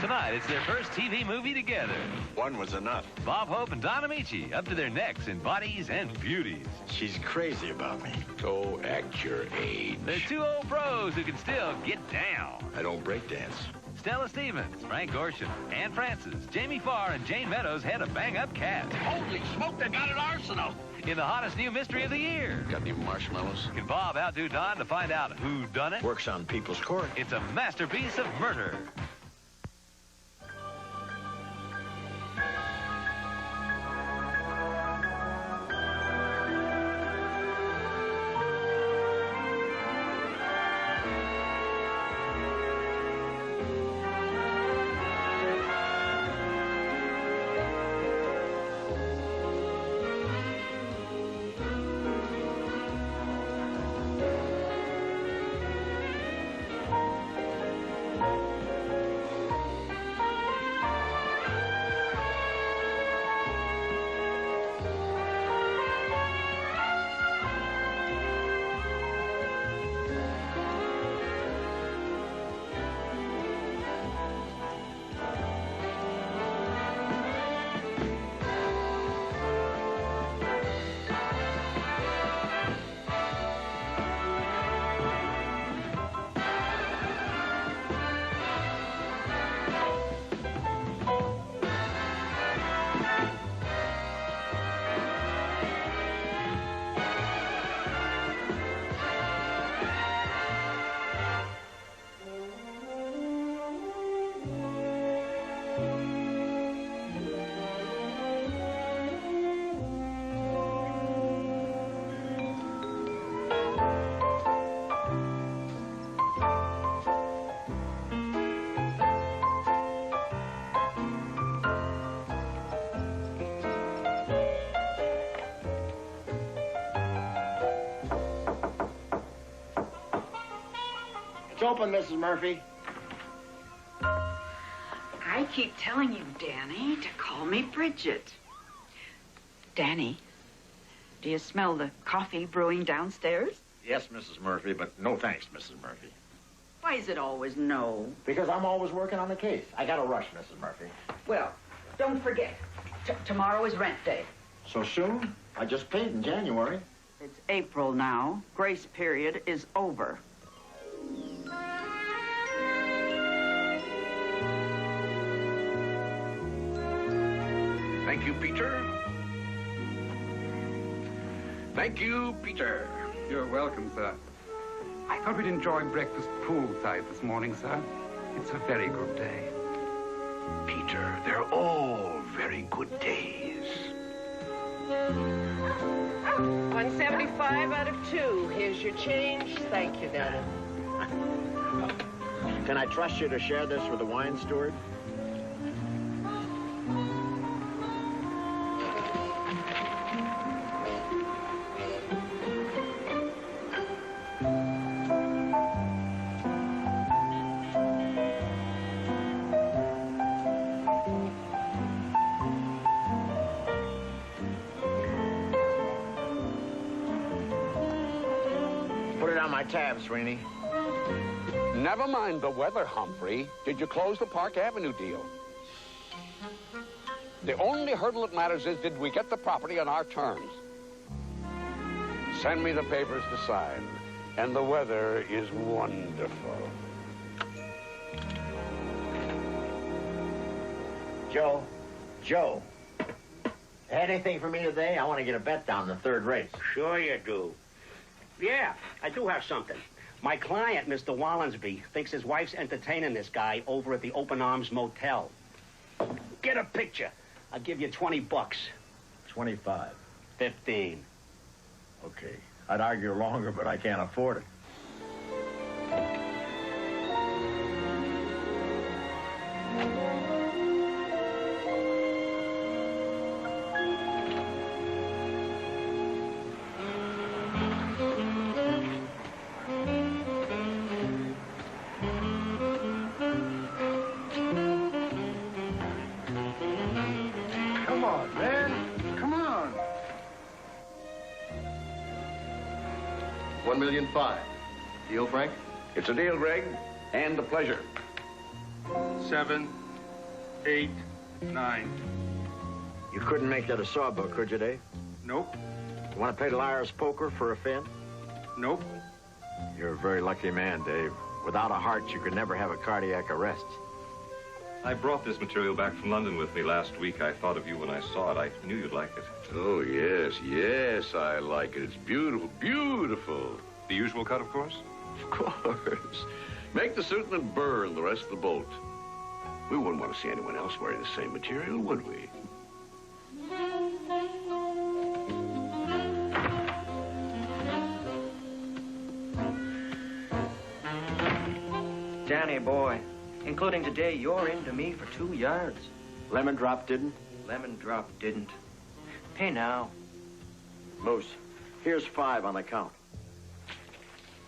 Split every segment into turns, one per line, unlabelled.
Tonight, it's their first TV movie together.
One was enough.
Bob Hope and Don Amici, up to their necks in bodies and beauties.
She's crazy about me.
Go act your age.
They're two old pros who can still get down.
I don't break dance.
Stella Stevens, Frank Gorshin, Ann Francis, Jamie Farr, and Jane Meadows had a bang-up cast.
Holy smoke, they got an arsenal.
In the hottest new mystery of the year.
Got any marshmallows?
Can Bob outdo Don to find out who done it?
Works on people's court.
It's a masterpiece of murder.
It's open, Mrs. Murphy.
I keep telling you, Danny, to call me Bridget. Danny, do you smell the coffee brewing downstairs?
Yes, Mrs. Murphy, but no thanks, Mrs. Murphy.
Why is it always no?
Because I'm always working on the case. I got to rush, Mrs. Murphy.
Well, don't forget, tomorrow is rent day.
So soon? I just paid in January.
It's April now. Grace period is over.
Thank you, Peter. Thank you, Peter.
You're welcome, sir. I thought we'd enjoy breakfast poolside this morning, sir. It's a very good day.
Peter, they're all very good days.
175 out of 2. Here's your change. Thank you, Danny.
Can I trust you to share this with the wine steward? Put it on my tab, Sweeney.
Never mind the weather, Humphrey. Did you close the Park Avenue deal? The only hurdle that matters is, did we get the property on our terms? Send me the papers to sign, and the weather is wonderful.
Joe. Had anything for me today? I want to get a bet down the third race.
Sure you do. Yeah, I do have something. My client, Mr. Wallinsby, thinks his wife's entertaining this guy over at the Open Arms Motel. Get a picture. I'll give you 20 bucks.
25.
15.
Okay. I'd argue longer, but I can't afford it.
Come on, man. Come on.
1,000,005. Deal, Frank?
It's a deal, Greg, and a pleasure.
7,
8, 9.
You couldn't make that a sawbuck, could you, Dave?
Nope.
You want to play liar's poker for a fin?
Nope.
You're a very lucky man, Dave. Without a heart, you could never have a cardiac arrest.
I brought this material back from London with me last week. I thought of you when I saw it. I knew you'd like it.
Oh, yes, yes, I like it. It's beautiful, beautiful.
The usual cut, of course?
Of course. Make the suit and burn the rest of the boat. We wouldn't want to see anyone else wearing the same material, would we?
Danny, boy, including today, you're into me for 2 yards.
Lemon Drop didn't?
Lemon Drop didn't. Pay now.
Moose, here's 5 on the count.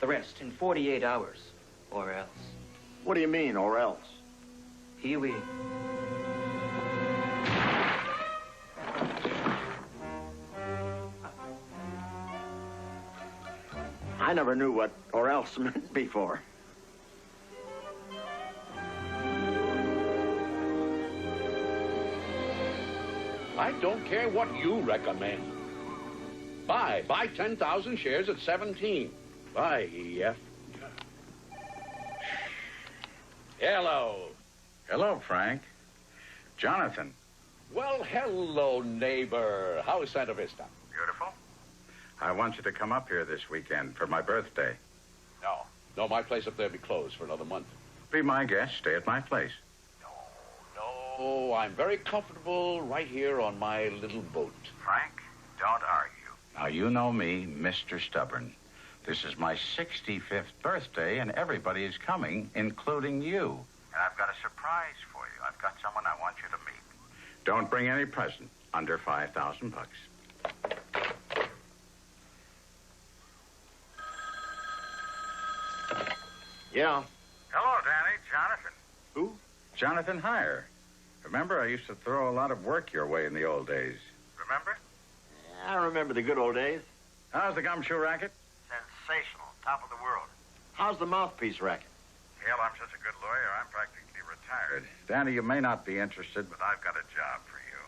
The rest in 48 hours, or else.
What do you mean, or else?
Pee-wee.
I never knew what or else meant before.
I don't care what you recommend. Buy 10,000 shares at 17. Buy, EF. Hello.
Hello, Frank. Jonathan.
Well, hello, neighbor. How's Santa Vista?
Beautiful. I want you to come up here this weekend for my birthday.
No, my place up there be closed for another month.
Be my guest. Stay at my place.
No, I'm very comfortable right here on my little boat.
Frank, don't argue. Now, you know me, Mr. Stubborn. This is my 65th birthday, and everybody is coming, including you. And I've got a surprise for you. I've got someone I want you to meet. Don't bring any present under $5,000.
Yeah.
Hello, Danny. Jonathan.
Who?
Jonathan Heyer. Remember, I used to throw a lot of work your way in the old days. Remember?
I remember the good old days.
How's the gumshoe racket?
Sensational. Top of the world. How's the mouthpiece racket?
Hell, I'm such a good lawyer, I'm practically retired. Danny, you may not be interested, but I've got a job for you.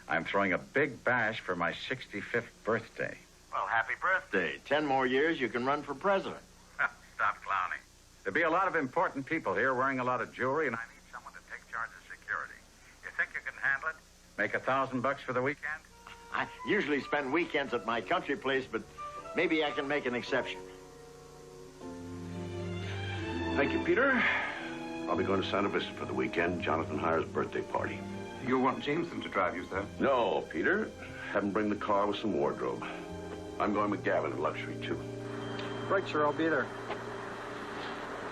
I'm throwing a big bash for my 65th birthday.
Well, happy birthday. 10 more years, you can run for president.
Stop clowning. There'll be a lot of important people here wearing a lot of jewelry, and I need someone to take charge of security. You think you can handle it? Make $1,000 for the weekend?
I usually spend weekends at my country place, but maybe I can make an exception.
Thank you, Peter. I'll be going to Santa Vista for the weekend. Jonathan Heyer's birthday party.
You want Jameson to drive you, sir?
No, Peter. Have him bring the car with some wardrobe. I'm going with Gavin in luxury, too.
Right, sir, I'll be there.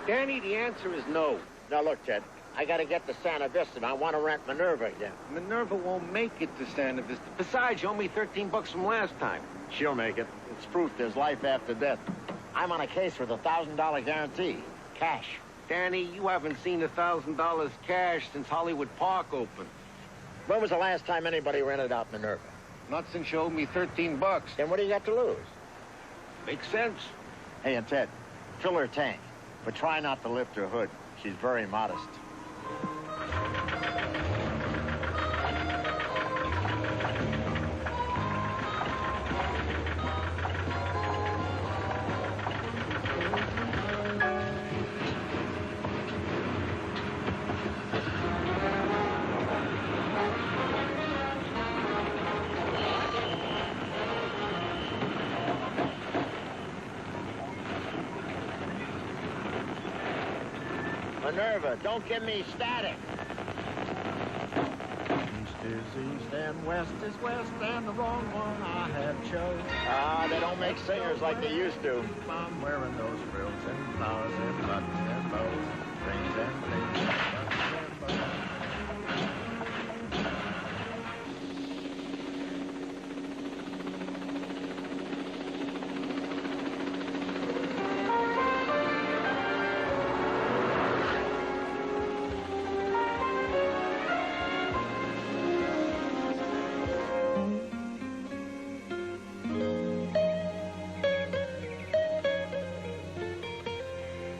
Danny, the answer is no.
Now, look, Ted, I got to get to Santa Vista, and I want to rent Minerva again.
Minerva won't make it to Santa Vista. Besides, you owe me $13 from last time.
She'll make it. It's proof there's life after death. I'm on a case with a $1,000 guarantee. Cash.
Danny, you haven't seen $1,000 cash since Hollywood Park opened.
When was the last time anybody rented out Minerva?
Not since you owed me $13.
Then what do you got to lose?
Makes sense.
Hey, and Ted, fill her tank, but try not to lift her hood. She's very modest. Minerva, don't give me static. East is east and west is west, and the wrong one I have chose. Ah, they don't make singers like they used to. I'm wearing those frills and flowers and buttons and bows, rings and things, buttons and bows.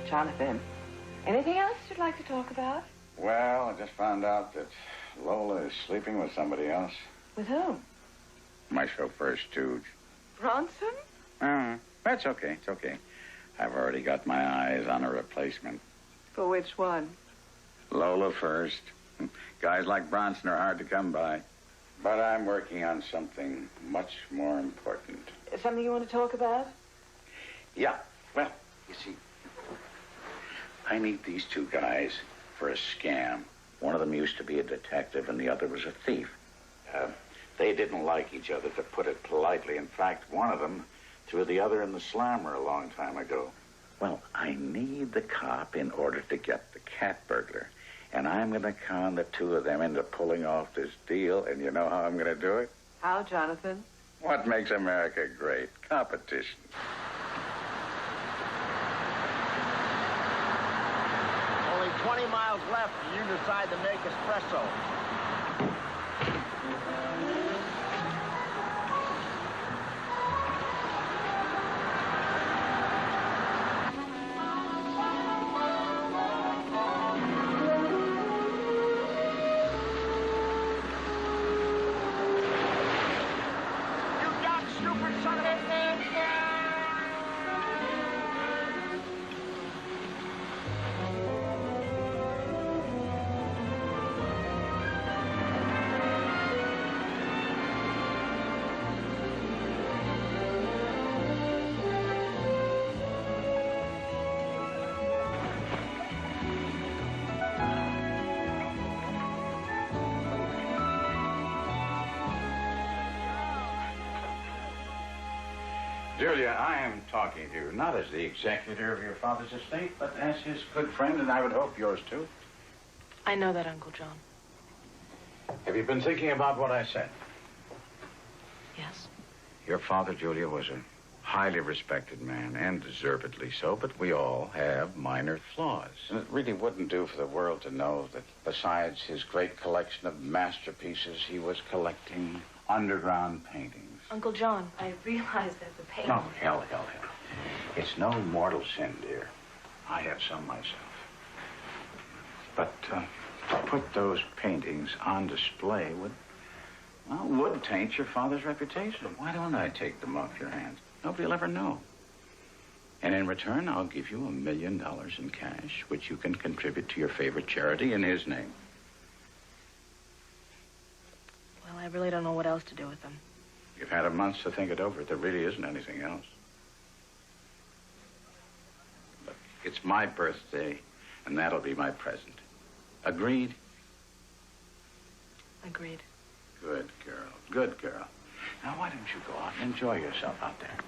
Jonathan, anything else you'd like to talk about?
Well, I just found out that Lola is sleeping with somebody else.
With whom?
My chauffeur, Stooge.
Bronson?
That's okay. It's okay. I've already got my eyes on a replacement.
For which one?
Lola first. Guys like Bronson are hard to come by. But I'm working on something much more important.
Something you want to talk about?
Yeah. Well, you see, I need these two guys for a scam. One of them used to be a detective and the other was a thief. They didn't like each other, to put it politely. In fact, one of them threw the other in the slammer a long time ago. Well, I need the cop in order to get the cat burglar. And I'm going to con the two of them into pulling off this deal. And you know how I'm going to do it?
How, Jonathan?
What makes America great? Competition.
Only 20 miles left and you decide to make espresso.
Julia, I am talking to you not as the executor of your father's estate, but as his good friend, and I would hope yours too.
I know that, Uncle John.
Have you been thinking about what I said?
Yes.
Your father, Julia, was a highly respected man, and deservedly so, but we all have minor flaws. And it really wouldn't do for the world to know that besides his great collection of masterpieces, he was collecting underground paintings.
Uncle John, I realize that the pain...
Oh, hell. It's no mortal sin, dear. I have some myself. But to put those paintings on display would taint your father's reputation. Why don't I take them off your hands? Nobody will ever know. And in return, I'll give you $1 million in cash, which you can contribute to your favorite charity in his name.
Well, I really don't know what else to do with them.
You've had a month to think it over. There really isn't anything else. Look, it's my birthday, and that'll be my present. Agreed?
Agreed.
Good girl. Good girl. Now, why don't you go out and enjoy yourself out there?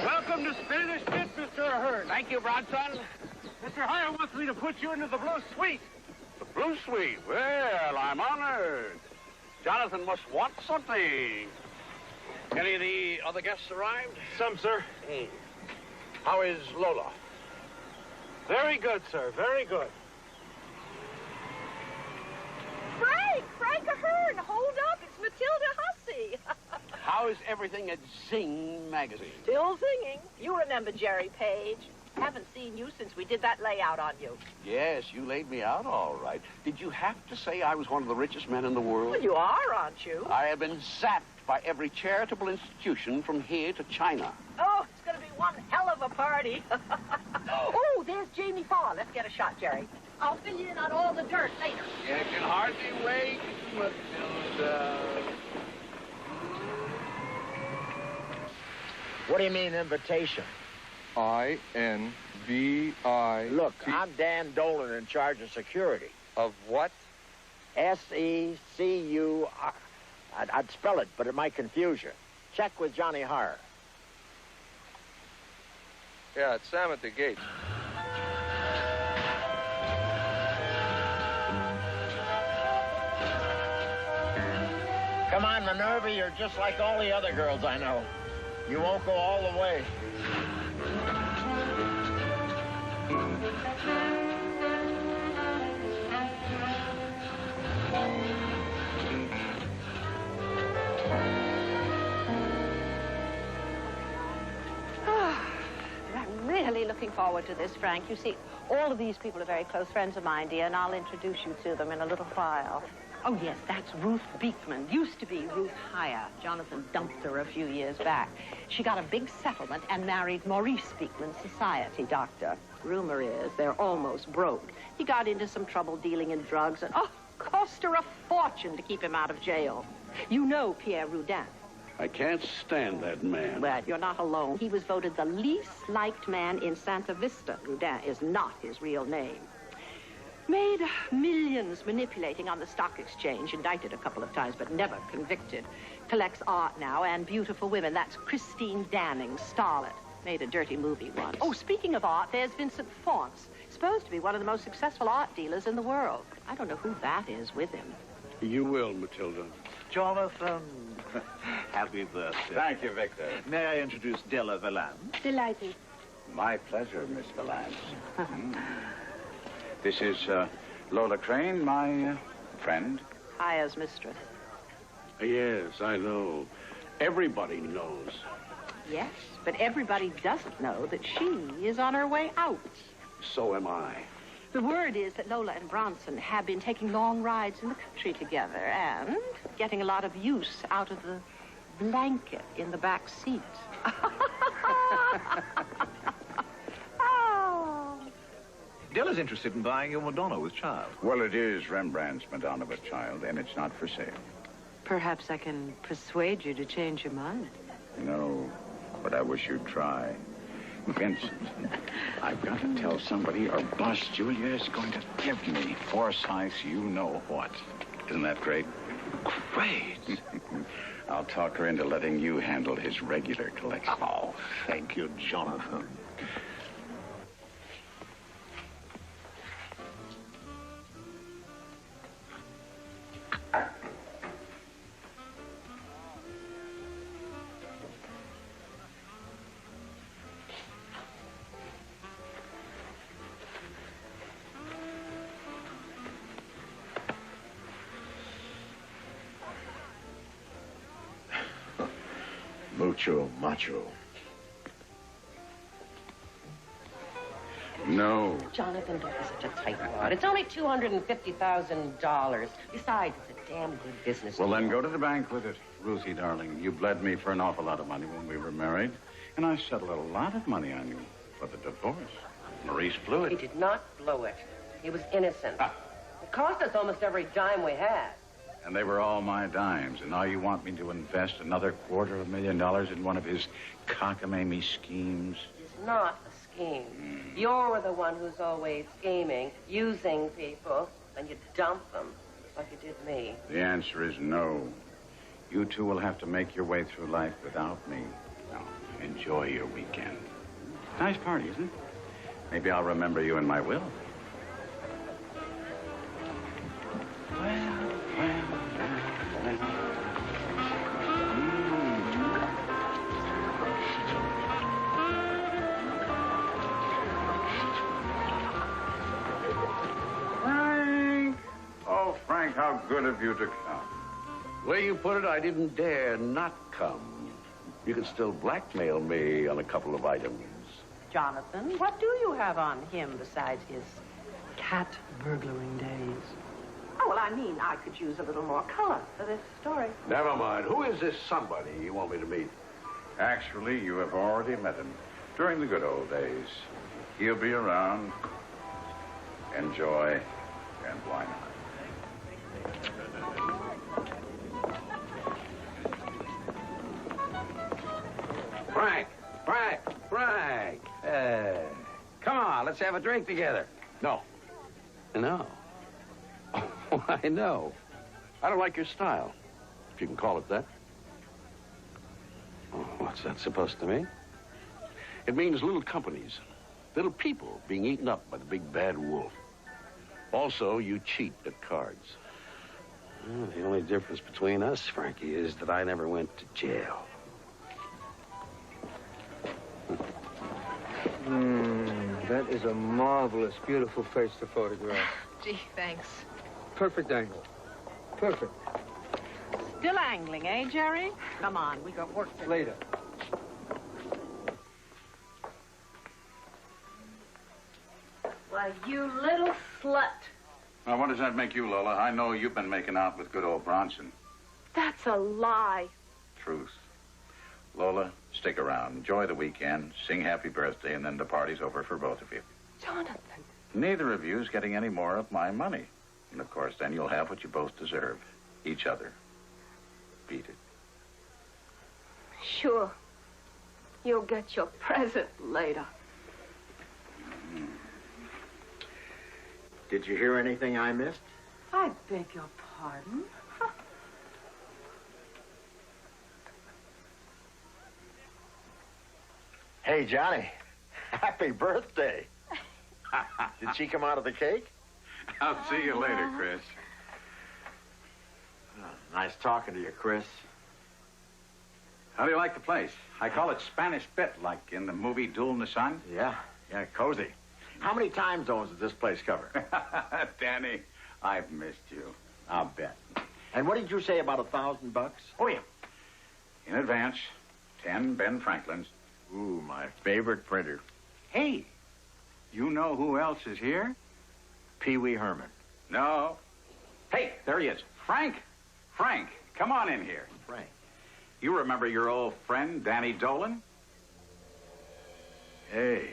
Welcome to Spanish Pit, Mr. Ahern. Thank you, Bronson. Mr. Hire wants me to put you into the Blue Suite. The Blue Suite? Well, I'm honored. Jonathan must want something. Any of the other guests arrived? Some, sir. How is Lola? Very good, sir. Very good.
Frank Ahern, hold up. It's Matilda Hussey.
How is everything at Zing magazine?
Still singing. You remember Jerry Page. Haven't seen you since we did that layout on you.
Yes, you laid me out all right. Did you have to say I was one of the richest men in the world?
Well, you are, aren't you?
I have been zapped by every charitable institution from here to China.
Oh, it's going to be one hell of a party. Oh, there's Jamie Farr. Let's get a shot, Jerry. I'll fill you in on all the dirt later.
I can hardly wait, Matilda.
What do you mean, invitation?
I-N-V-I...
Look, I'm Dan Dolan in charge of security.
Of what?
S-E-C-U... I'd spell it, but it might confuse you. Check with Johnny Harr.
Yeah, it's Sam at the gate.
Minerva, you're just like all the other girls I know. You won't go all the way.
I'm really looking forward to this, Frank. You see, all of these people are very close friends of mine, dear, and I'll introduce you to them in a little while. Oh, yes, that's Ruth Beekman. Used to be Ruth Haya. Jonathan dumped her a few years back. She got a big settlement and married Maurice Beekman, society doctor. Rumor is they're almost broke. He got into some trouble dealing in drugs and, cost her a fortune to keep him out of jail. You know Pierre Rudin.
I can't stand that man.
Well, you're not alone. He was voted the least liked man in Santa Vista. Rudin is not his real name. Made millions manipulating on the stock exchange. Indicted a couple of times, but never convicted. Collects art now and beautiful women. That's Christine Danning, starlet. Made a dirty movie once. Oh, speaking of art, there's Vincent Fonce. Supposed to be one of the most successful art dealers in the world. I don't know who that is with him.
You will, Matilda.
Jonathan, happy birthday.
Thank you, Victor.
May I introduce Della Valance?
Delighted.
My pleasure, Miss Valance. This is Lola Crane, my friend.
Haya's mistress.
Yes, I know. Everybody knows.
Yes, but everybody doesn't know that she is on her way out.
So am I.
The word is that Lola and Bronson have been taking long rides in the country together and getting a lot of use out of the blanket in the back seat.
Della's interested in buying your Madonna with Child.
Well, it is Rembrandt's Madonna with Child, and it's not for sale.
Perhaps I can persuade you to change your mind.
No, but I wish you'd try. Vincent, I've got to tell somebody or boss Julia is going to give me Forsyth's you know what. Isn't that great?
Great.
I'll talk her into letting you handle his regular collection.
Oh, thank you, Jonathan.
Mucho macho.
No.
Jonathan, don't be such a tightwad. It's only $250,000. Besides, it's a damn good business.
Well, then go to the bank with it, Ruthie, darling. You bled me for an awful lot of money when we were married, and I settled a lot of money on you for the divorce. Maurice blew
He
it.
did not blow it. He was innocent. It cost us almost every dime we had.
And they were all my dimes, and now you want me to invest another $250,000 in one of his cockamamie schemes?
It's not a scheme. You're the one who's always scheming, using people, and you dump them, like you did me.
The answer is no. You two will have to make your way through life without me. Now, enjoy your weekend. Nice party, isn't it? Maybe I'll remember you in my will. Frank! Oh, Frank, how good of you to come.
The way you put it, I didn't dare not come. You can still blackmail me on a couple of items.
Jonathan, what do you have on him besides his cat burglaring days? Oh, well, I mean, I could use a little more color for this story.
Never mind. Who is this somebody you want me to meet?
Actually, you have already met him during the good old days. He'll be around. Enjoy, and why not?
Frank. Come on, let's have a drink together. No. No. Oh, I know. I don't like your style, if you can call it that. Oh, what's that supposed to mean? It means little companies, little people being eaten up by the big bad wolf. Also, you cheat at cards. Well, the only difference between us, Frankie, is that I never went to jail.
That is a marvelous, beautiful face to photograph.
Gee, thanks.
Perfect angle. Perfect.
Still angling, eh, Jerry? Come on, we got work to do.
Later.
Why, you little slut.
Now, what does that make you, Lola? I know you've been making out with good old Bronson.
That's a lie.
Truth. Lola, stick around. Enjoy the weekend. Sing happy birthday, and then the party's over for both of you.
Jonathan.
Neither of you's getting any more of my money. And, of course, then you'll have what you both deserve. Each other. Beat it.
Sure. You'll get your present later.
Did you hear anything I missed?
I beg your pardon?
Hey, Johnny. Happy birthday. Did she come out of the cake?
I'll see you later, Chris.
Nice talking to you, Chris.
How do you like the place? I call it Spanish Bit, like in the movie Duel in the Sun.
Yeah, cozy. How many time zones does this place cover?
Danny, I've missed you.
I'll bet. And what did you say about $1,000?
Oh, yeah. In advance, 10 Ben Franklins.
Ooh, my favorite printer.
Hey, you know who else is here?
Pee Wee Herman.
No. Hey, there he is. Frank. Frank, come on in here.
Frank.
You remember your old friend, Danny Dolan?
Hey,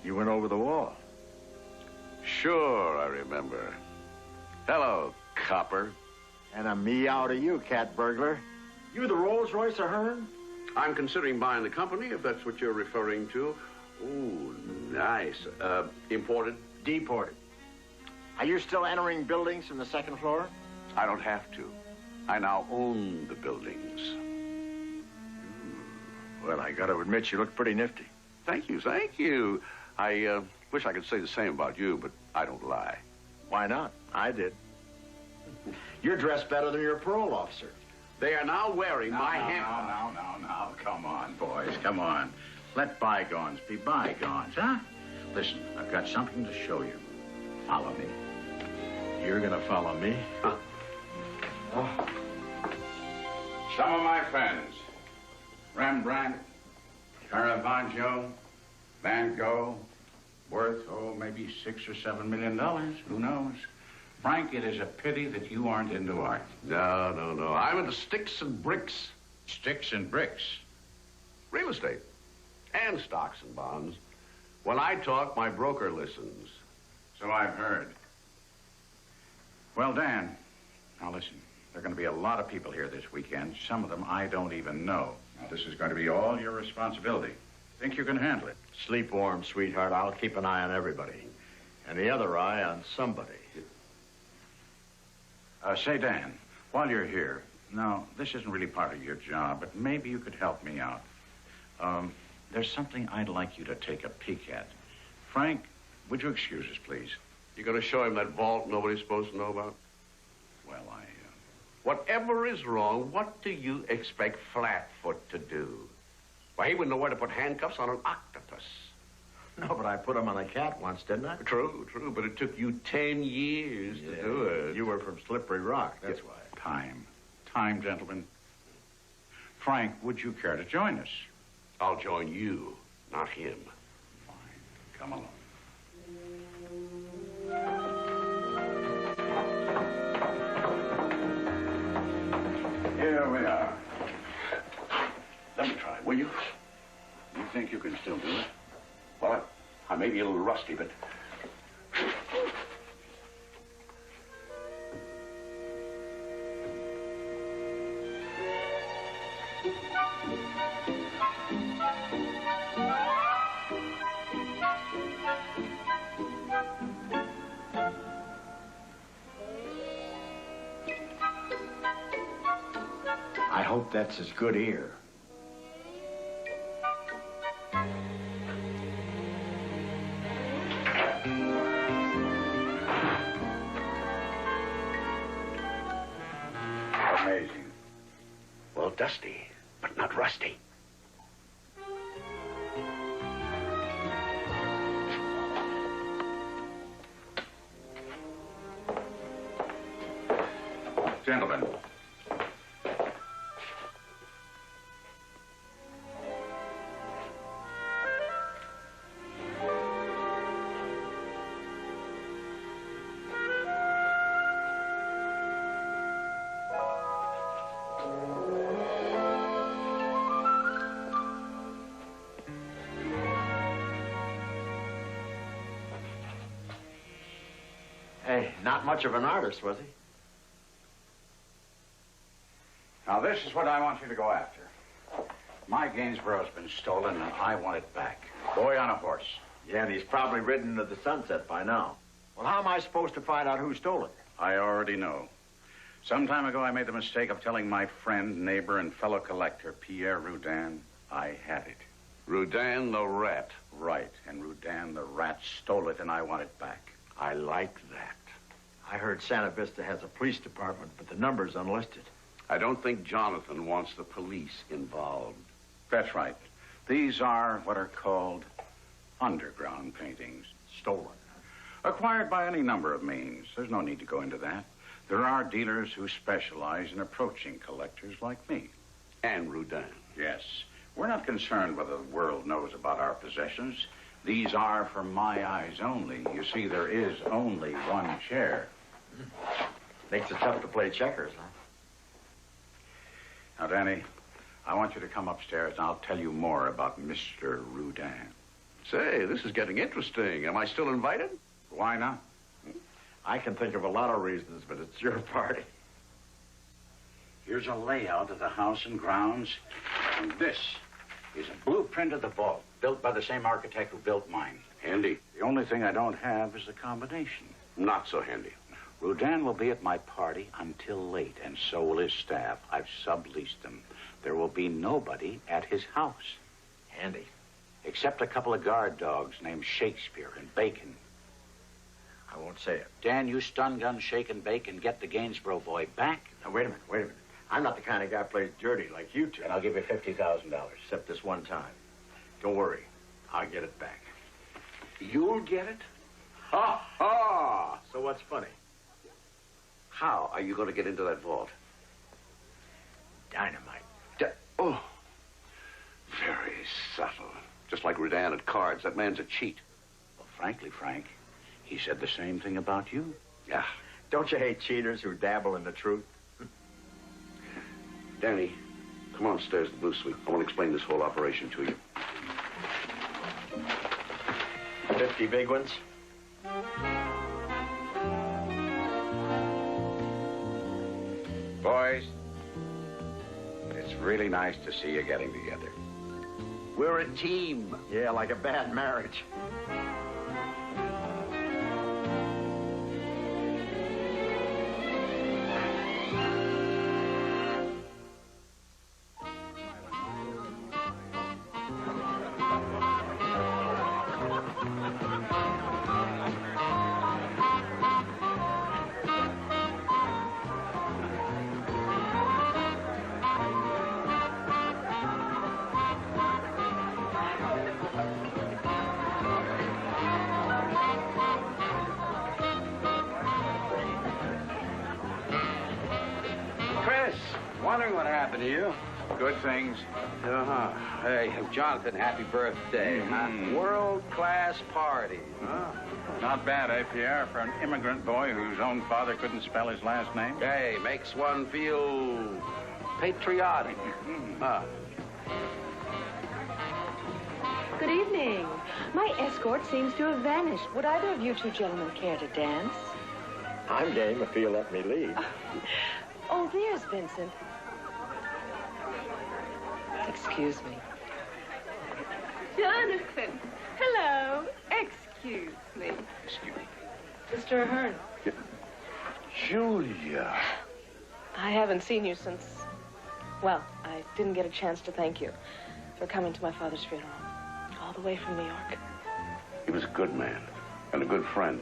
you went over the wall.
Sure, I remember. Hello, copper.
And a me out of you, cat burglar. You the Rolls Royce of Hearn?
I'm considering buying the company, if that's what you're referring to. Ooh, nice. Imported?
Deported. Are you still entering buildings from the second floor?
I don't have to. I now own the buildings.
Well, I got to admit, you look pretty nifty.
Thank you, thank you. I wish I could say the same about you, but I don't lie.
Why not? I did. You're dressed better than your parole officer.
They are now wearing my
No. Come on, boys. Come on. Let bygones be bygones, huh? Listen, I've got something to show you. Follow me.
You're going to follow me?
Huh.
Oh. Some of my friends. Rembrandt, Caravaggio, Van Gogh, worth, maybe $6 or $7 million. Who knows? Frank, it is a pity that you aren't into art.
No. I'm into sticks and bricks.
Sticks and bricks?
Real estate. And stocks and bonds. When I talk, my broker listens.
So I've heard. Well, Dan, now listen. There are going to be a lot of people here this weekend. Some of them I don't even know. Now, this is going to be all your responsibility. Think you can handle it?
Sleep warm, sweetheart. I'll keep an eye on everybody. And the other eye on somebody.
Say, Dan, while you're here, now, this isn't really part of your job, but maybe you could help me out. There's something I'd like you to take a peek at. Frank, would you excuse us, please?
You going to show him that vault nobody's supposed to know about?
Well,
Whatever is wrong, what do you expect Flatfoot to do? Why, he wouldn't know where to put handcuffs on an octopus.
No, but I put him on a cat once, didn't I?
True, but it took you 10 years to do it.
You were from Slippery Rock, that's why.
Time, gentlemen. Frank, would you care to join us?
I'll join you, not him.
Fine. Come along. Here we are.
Let me try, will you?
You think you can still do it?
Well, I may be a little rusty, but...
I hope that's his good ear.
amazing.
Well, dusty, but not rusty.
Gentlemen.
Hey, not much of an artist, was he?
Now, this is what I want you to go after. My Gainsborough's been stolen, and I want it back. Boy on a horse.
Yeah, and he's probably ridden into the sunset by now. Well, how am I supposed to find out who stole it?
I already know. Some time ago, I made the mistake of telling my friend, neighbor, and fellow collector, Pierre Rudin, I had it.
Rudin the rat.
Right, and Rudin the rat stole it, and I want it back.
I like that.
I heard Santa Vista has a police department, but the number's unlisted.
I don't think Jonathan wants the police involved.
That's right. These are what are called underground paintings.
Stolen.
Acquired by any number of means. There's no need to go into that. There are dealers who specialize in approaching collectors like me.
And Rudin.
Yes. We're not concerned whether the world knows about our possessions. These are for my eyes only. You see, there is only one chair.
Makes it tough to play checkers, huh?
Now, Danny, I want you to come upstairs and I'll tell you more about Mr. Rudin.
Say, this is getting interesting. Am I still invited?
Why not?
I can think of a lot of reasons, but it's your party.
Here's a layout of the house and grounds. And this is a blueprint of the vault, built by the same architect who built mine.
Handy.
The only thing I don't have is the combination.
Not so handy.
Rudin will be at my party until late, and so will his staff. I've subleased them. There will be nobody at his house.
Handy.
Except a couple of guard dogs named Shakespeare and Bacon.
I won't say it.
Dan, you stun gun, shake, and bake and get the Gainsborough boy back.
Now, wait a minute. I'm not the kind of guy who plays dirty like you two.
And I'll give you $50,000.
Except this one time. Don't worry. I'll get it back.
You'll get it?
Ha ha! So what's funny?
How are you going to get into that vault?
Dynamite.
Oh, very subtle. Just like Rudin at cards. That man's a cheat.
Well, frankly, Frank, he said the same thing about you.
Yeah.
Don't you hate cheaters who dabble in the truth?
Danny, come on upstairs to the Blue Suite. I want to explain this whole operation to you.
50 big ones?
Boys, it's really nice to see you getting together.
We're a team. Yeah, like a bad marriage.
Wondering what happened to you.
Good things.
Uh-huh. Hey, Jonathan, happy birthday. World-class party. Huh?
Not bad, eh, Pierre, for an immigrant boy whose own father couldn't spell his last name?
Hey, makes one feel patriotic.
Good evening. My escort seems to have vanished. Would either of you two gentlemen care to dance?
I'm game if you'll let me lead.
Oh, there's Vincent. Excuse me.
Jonathan, hello. Excuse me.
Excuse me.
Mr. Ahern.
Julia.
I haven't seen you since... Well, I didn't get a chance to thank you for coming to my father's funeral. All the way from New York.
He was a good man and a good friend.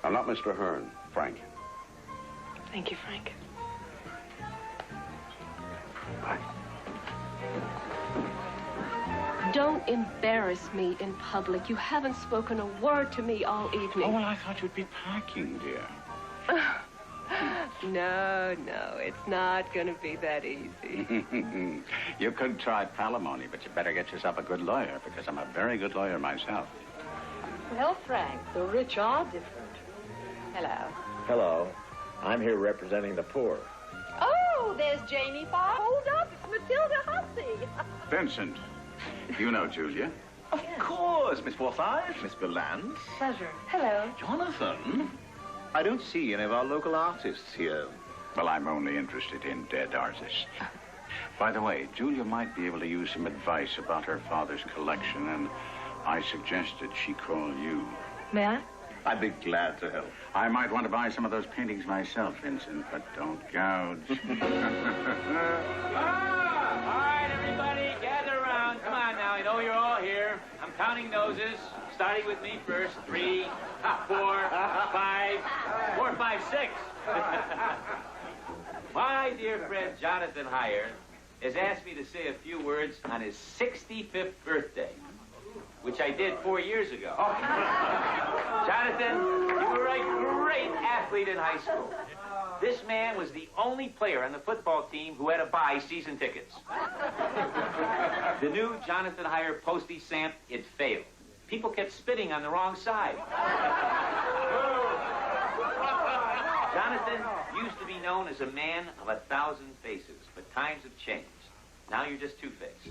I'm not Mr. Ahern, Frank.
Thank you, Frank.
Bye.
Don't embarrass me in public. You haven't spoken a word to me all evening.
Oh, well, I thought you'd be packing, dear.
No, it's not going to be that easy.
You could try palimony, but you better get yourself a good lawyer, because I'm a very good lawyer myself.
Well, Frank, the rich are different. Hello.
Hello. I'm here representing the poor.
Oh, there's Jamie Farr. Hold up, it's Matilda Hussey.
Vincent, you know Julia.
Of course, Miss Forsyth, Miss Valance.
Pleasure. Hello.
Jonathan, I don't see any of our local artists here.
Well, I'm only interested in dead artists. By the way, Julia might be able to use some advice about her father's collection, and I suggested she call you.
May I?
I'd be glad to help.
I might want to buy some of those paintings myself, Vincent, but don't gouge.
All right, everybody, gather around. Come on now, I know you're all here. I'm counting noses, starting with me first. 3, 4, 5, 4, 5, 6. My dear friend Jonathan Heyer has asked me to say a few words on his 65th birthday, which I did 4 years ago. Jonathan, you were a great athlete in high school. This man was the only player on the football team who had to buy season tickets. The new Jonathan Heyer postie stamp, it failed. People kept spitting on the wrong side. Jonathan used to be known as a man of 1,000 faces, but times have changed. Now you're just two-faced.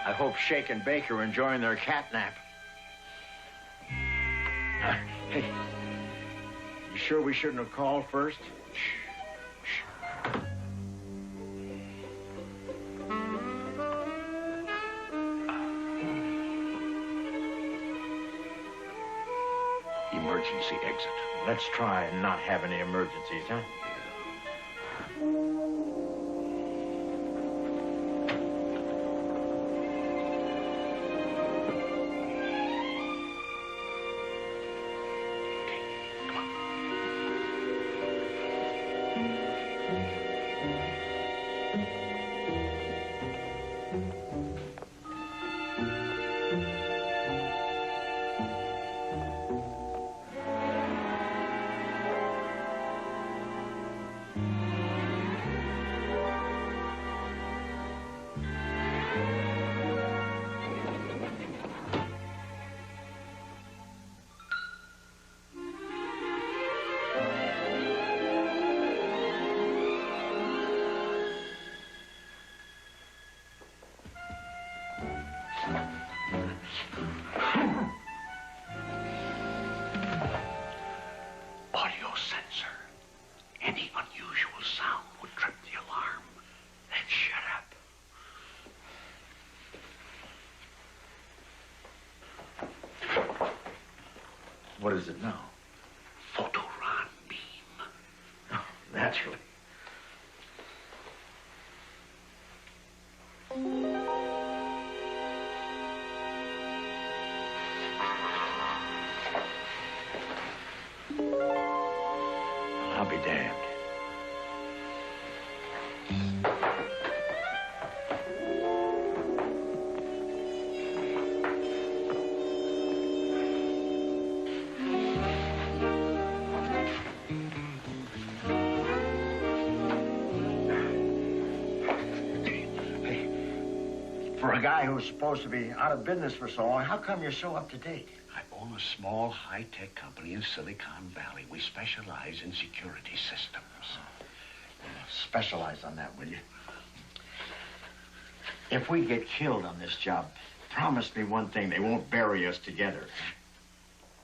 I hope Shake and Baker are enjoying their catnap. Hey, you sure we shouldn't have called first?
Emergency exit.
Let's try and not have any emergencies, huh?
Audio sensor. Any unusual sound would trip the alarm. Then shut up.
What is it now?
Photoron beam.
Oh, naturally. I'll be damned. For a guy who's supposed to be out of business for so long, how come you're so up to date?
I own a small high-tech company in Silicon Valley. We specialize in security systems.
Specialize on that, will you? If we get killed on this job, promise me one thing, they won't bury us together.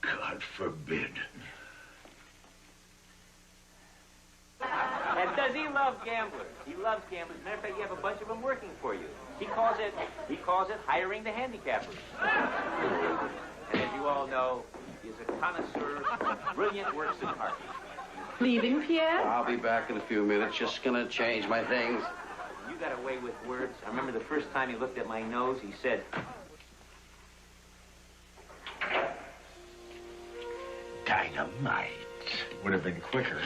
God forbid.
And does he love gamblers? He loves gamblers. Matter of fact, you have a bunch of them working for you. He calls it hiring the handicappers. And as you all know, he is a connoisseur of brilliant works of art.
Leaving, Pierre?
I'll be back in a few minutes. Just gonna change my things.
You got away with words. I remember the first time he looked at my nose, he said,
Dynamite. Would have been quicker.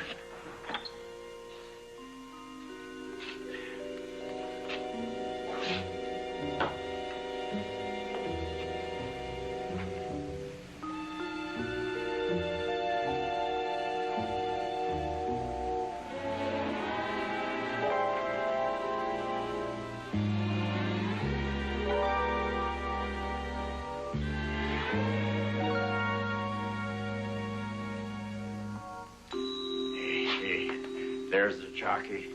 There's the jockey.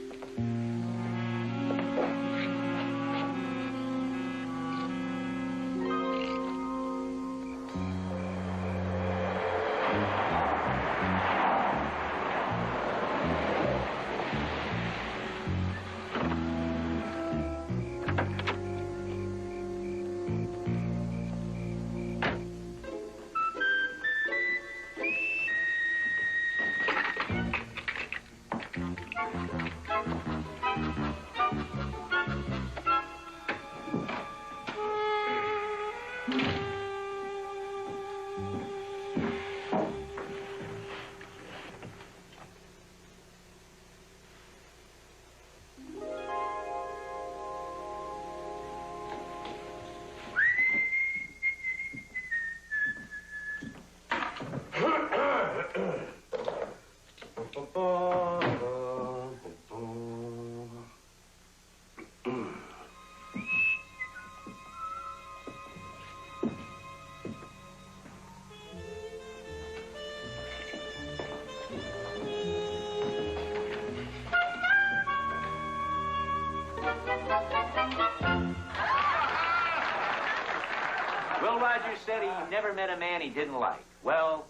Will Rogers said he never met a man he didn't like. Well,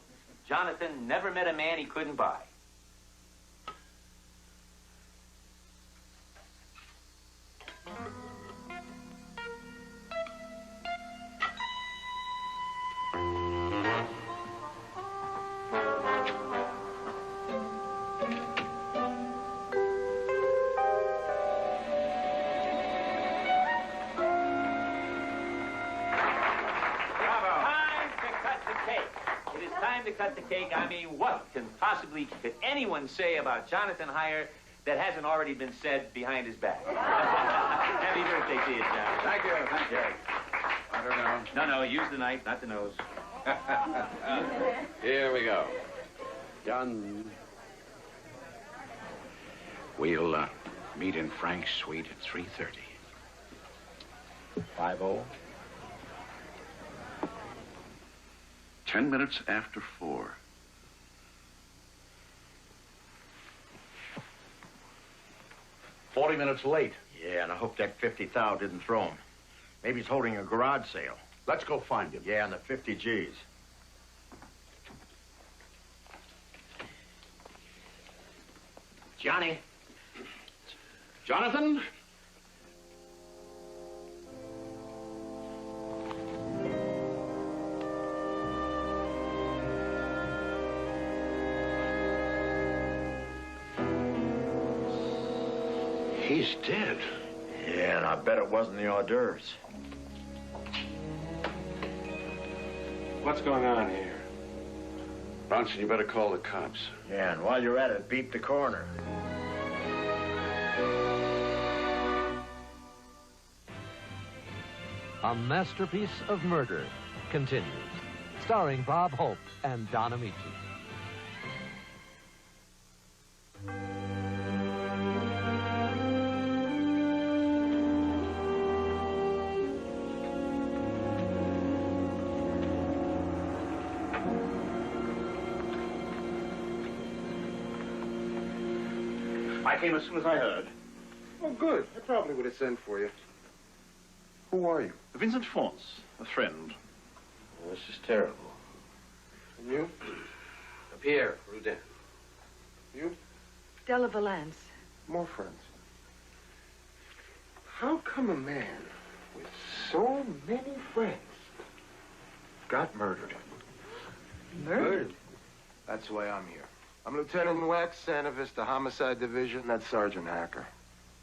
Jonathan never met a man he couldn't buy. Could anyone say about Jonathan Heyer that hasn't already been said behind his back? Happy birthday to you, John.
Thank you. Thank you. I don't know.
No, use the knife, not the nose.
Here we go. Done.
We'll meet in Frank's suite at 3:30.
5-0. 10 minutes after 4. $40 minutes late.
Yeah, and I hope that 50 thou didn't throw him. Maybe he's holding a garage sale.
Let's go find him.
Yeah, and the 50 G's. Johnny.
Jonathan? He's dead.
Yeah, and I bet it wasn't the hors d'oeuvres.
What's going on here? Bronson, you better call the cops.
Yeah, and while you're at it, beat the coroner.
A Masterpiece of Murder continues, starring Bob Hope and Don Amici.
I came as soon as I heard.
Oh, good. I probably would have sent for you. Who are you?
Vincent Fonce, a friend.
Oh, this is terrible. And you?
Pierre Rudin.
You?
Della Valance.
More friends. How come a man with so many friends got murdered?
Murdered?
That's why I'm here. I'm Lieutenant Wax, Santa Vista Homicide Division. That's Sergeant Hacker.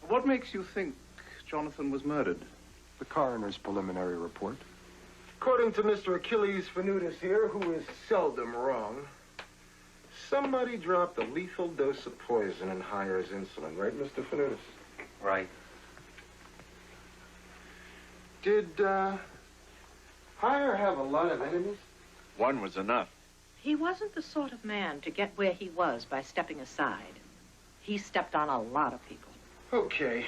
What makes you think Jonathan was murdered?
The coroner's preliminary report. According to Mr. Achilles Fanutis here, who is seldom wrong, Somebody dropped a lethal dose of poison in Hire's insulin, right, Mr. Fanutis?
Right.
Did, Hire have a lot of enemies?
One was enough.
He wasn't the sort of man to get where he was by stepping aside. He stepped on a lot of people.
Okay.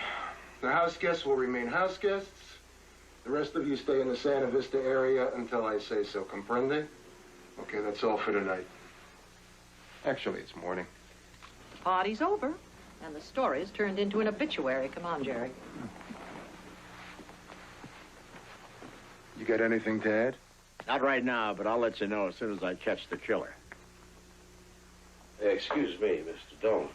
The house guests will remain house guests. The rest of you stay in the Santa Vista area until I say so. Comprende? Okay, that's all for tonight. Actually, it's morning.
The party's over, and the story's turned into an obituary. Come on, Jerry.
You got anything to add?
Not right now, but I'll let you know as soon as I catch the killer.
Excuse me, Mr. Dolan.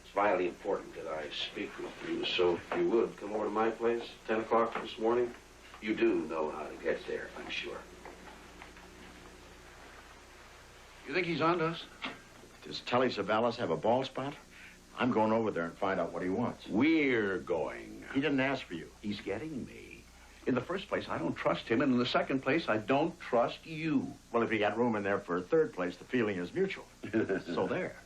It's vitally important that I speak with you, so if you would, come over to my place, 10 o'clock this morning. You do know how to get there, I'm sure. You think he's on to us?
Does Telly Savalas have a bald spot? I'm going over there and find out what he wants.
We're going.
He didn't ask for you.
He's getting me. In the first place, I don't trust him, and in the second place, I don't trust you.
Well, if he got room in there for a third place, the feeling is mutual. So there.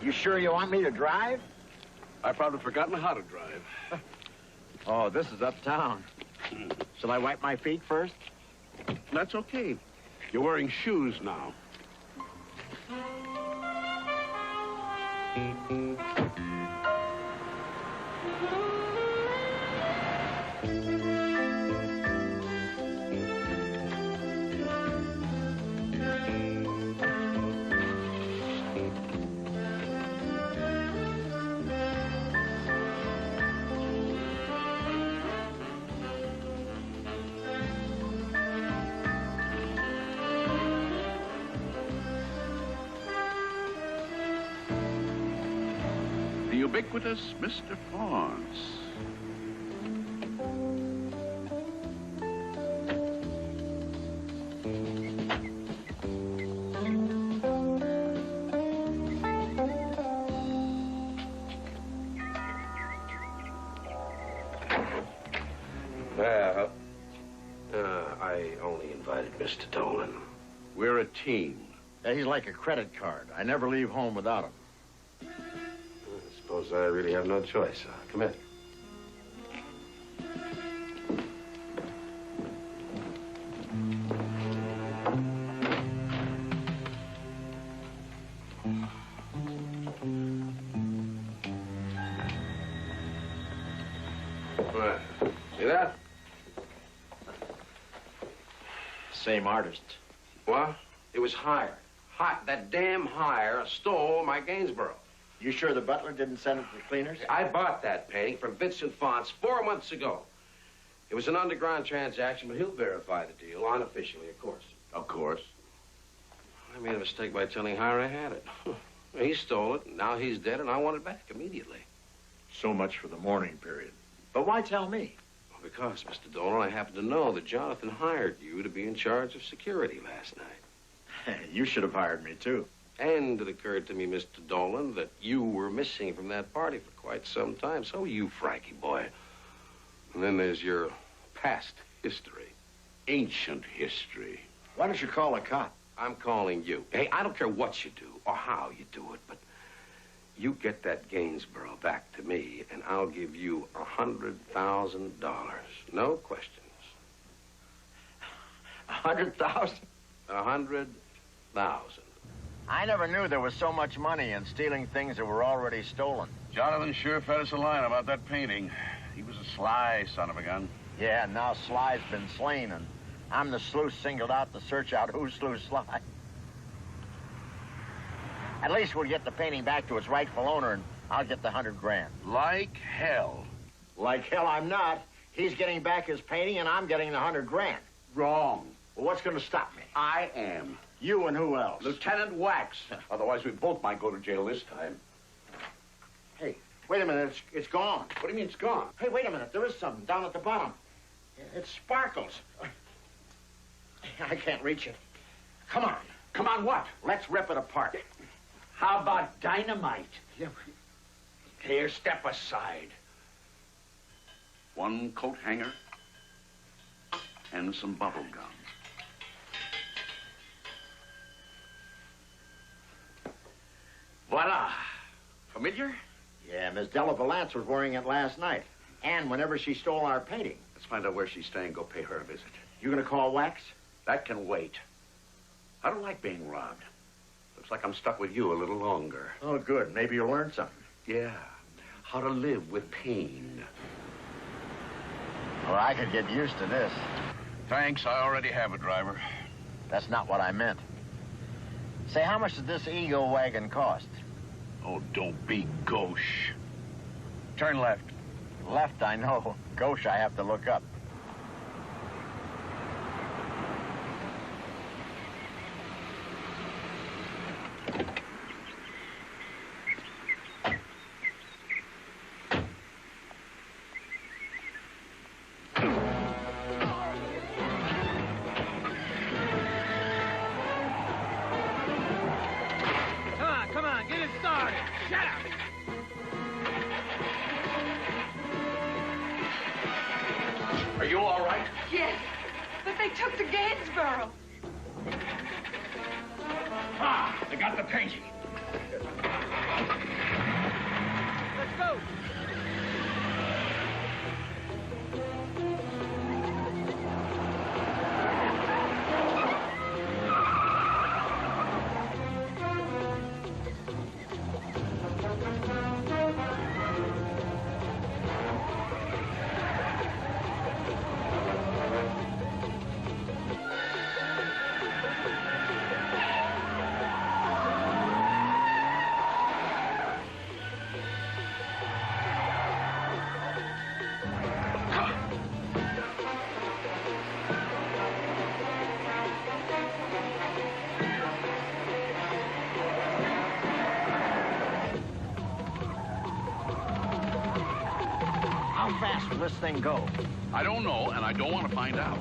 You sure you want me to drive?
I've probably forgotten how to drive.
Oh, this is uptown. Shall I wipe my feet first?
That's okay. You're wearing shoes now. The ubiquitous Mr. Florence. Well, I only invited Mr. Dolan. We're a team.
Yeah, he's like a credit card. I never leave home without him.
I suppose I really have no choice. Come in. What? See that?
Same artist.
What? It was Hire. That damn Hire stole my Gainsborough.
You sure the butler didn't send it to the cleaners?
I bought that painting from Vincent Fonts 4 months ago. It was an underground transaction, but he'll verify the deal, unofficially, of course. Of course. I made a mistake by telling Hire I had it. He stole it, and now he's dead, and I want it back immediately.
So much for the mourning period. But why tell me?
Well, because, Mr. Dolan, I happen to know that Jonathan hired you to be in charge of security last night.
You should have hired me, too.
And it occurred to me, Mr. Dolan, that you were missing from that party for quite some time. So were you, Frankie boy. And then there's your past history. Ancient history.
Why don't you call a cop?
I'm calling you. Hey, I don't care what you do or how you do it, but you get that Gainsborough back to me, and I'll give you $100,000. No questions.
100,000?
100,000.
I never knew there was so much money in stealing things that were already stolen.
Jonathan sure fed us a line about that painting. He was a sly son of a gun.
Yeah, now Sly's been slain, and I'm the sleuth singled out to search out who slew Sly. At least we'll get the painting back to its rightful owner, and I'll get the 100 grand.
Like hell.
Like hell I'm not. He's getting back his painting, and I'm getting the 100 grand.
Wrong.
Well, what's going to stop me?
I am.
You and who else?
Lieutenant Wax. Otherwise, we both might go to jail this time.
Hey, wait a minute. It's gone.
What do you mean it's gone?
Hey, wait a minute. There is something down at the bottom. It sparkles. I can't reach it. Come on.
Come on what?
Let's rip it apart.
How about dynamite?
Yeah.
Here, step aside. One coat hanger and some bubble gum.
Voila. Familiar? Yeah, Miss Della Valance was wearing it last night. And whenever she stole our painting.
Let's find out where she's staying, go pay her a visit.
You gonna call Wax?
That can wait. I don't like being robbed. Looks like I'm stuck with you a little longer.
Oh, good. Maybe you'll learn something.
Yeah. How to live with pain.
Well, I could get used to this.
Thanks, I already have a driver.
That's not what I meant. Say, how much does this ego wagon cost?
Oh, don't be gauche. Turn left.
Left, I know. Gauche, I have to look up.
Come on, get it started. Shut up.
Are you all right?
Yes, but they took to Gainsborough.
Ah, they got the painting.
Let's go.
How fast will this thing go?
I don't know, and I don't want to find out.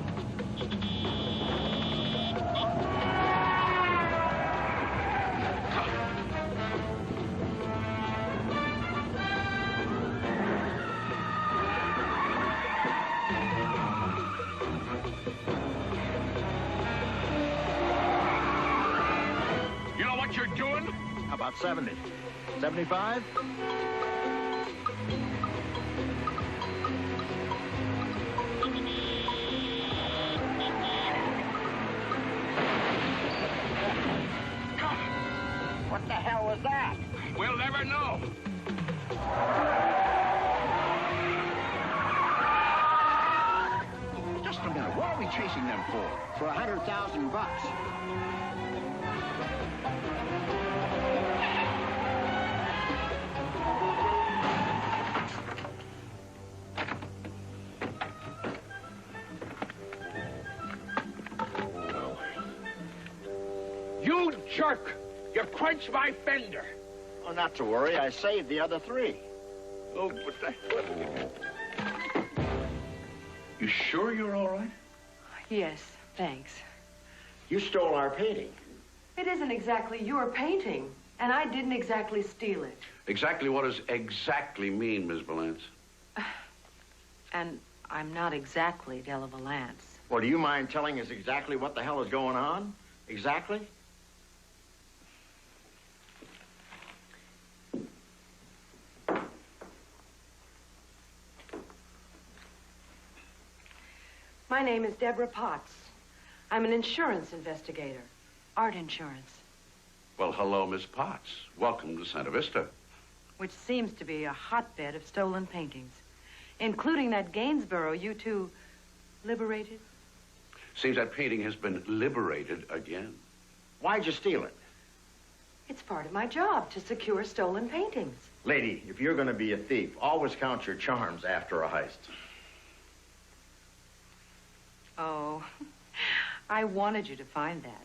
You know what you're doing?
How about 70? 75? What the hell was that?
We'll never know.
Just a minute. What are we chasing them for? For $100,000.
You jerk! You quenched my fender.
Oh, not to worry. I saved the other 3.
Oh, but You sure you're all right?
Yes, thanks.
You stole our painting.
It isn't exactly your painting, and I didn't exactly steal it.
Exactly what does exactly mean, Miss Valance?
And I'm not exactly Della Valance.
Well, do you mind telling us exactly what the hell is going on? Exactly?
My name is Deborah Potts. I'm an insurance investigator. Art insurance.
Well, hello, Miss Potts. Welcome to Santa Vista.
Which seems to be a hotbed of stolen paintings. Including that Gainsborough you two liberated.
Seems that painting has been liberated again.
Why'd you steal it?
It's part of my job to secure stolen paintings.
Lady, if you're going to be a thief, always count your charms after a heist.
Oh, I wanted you to find that.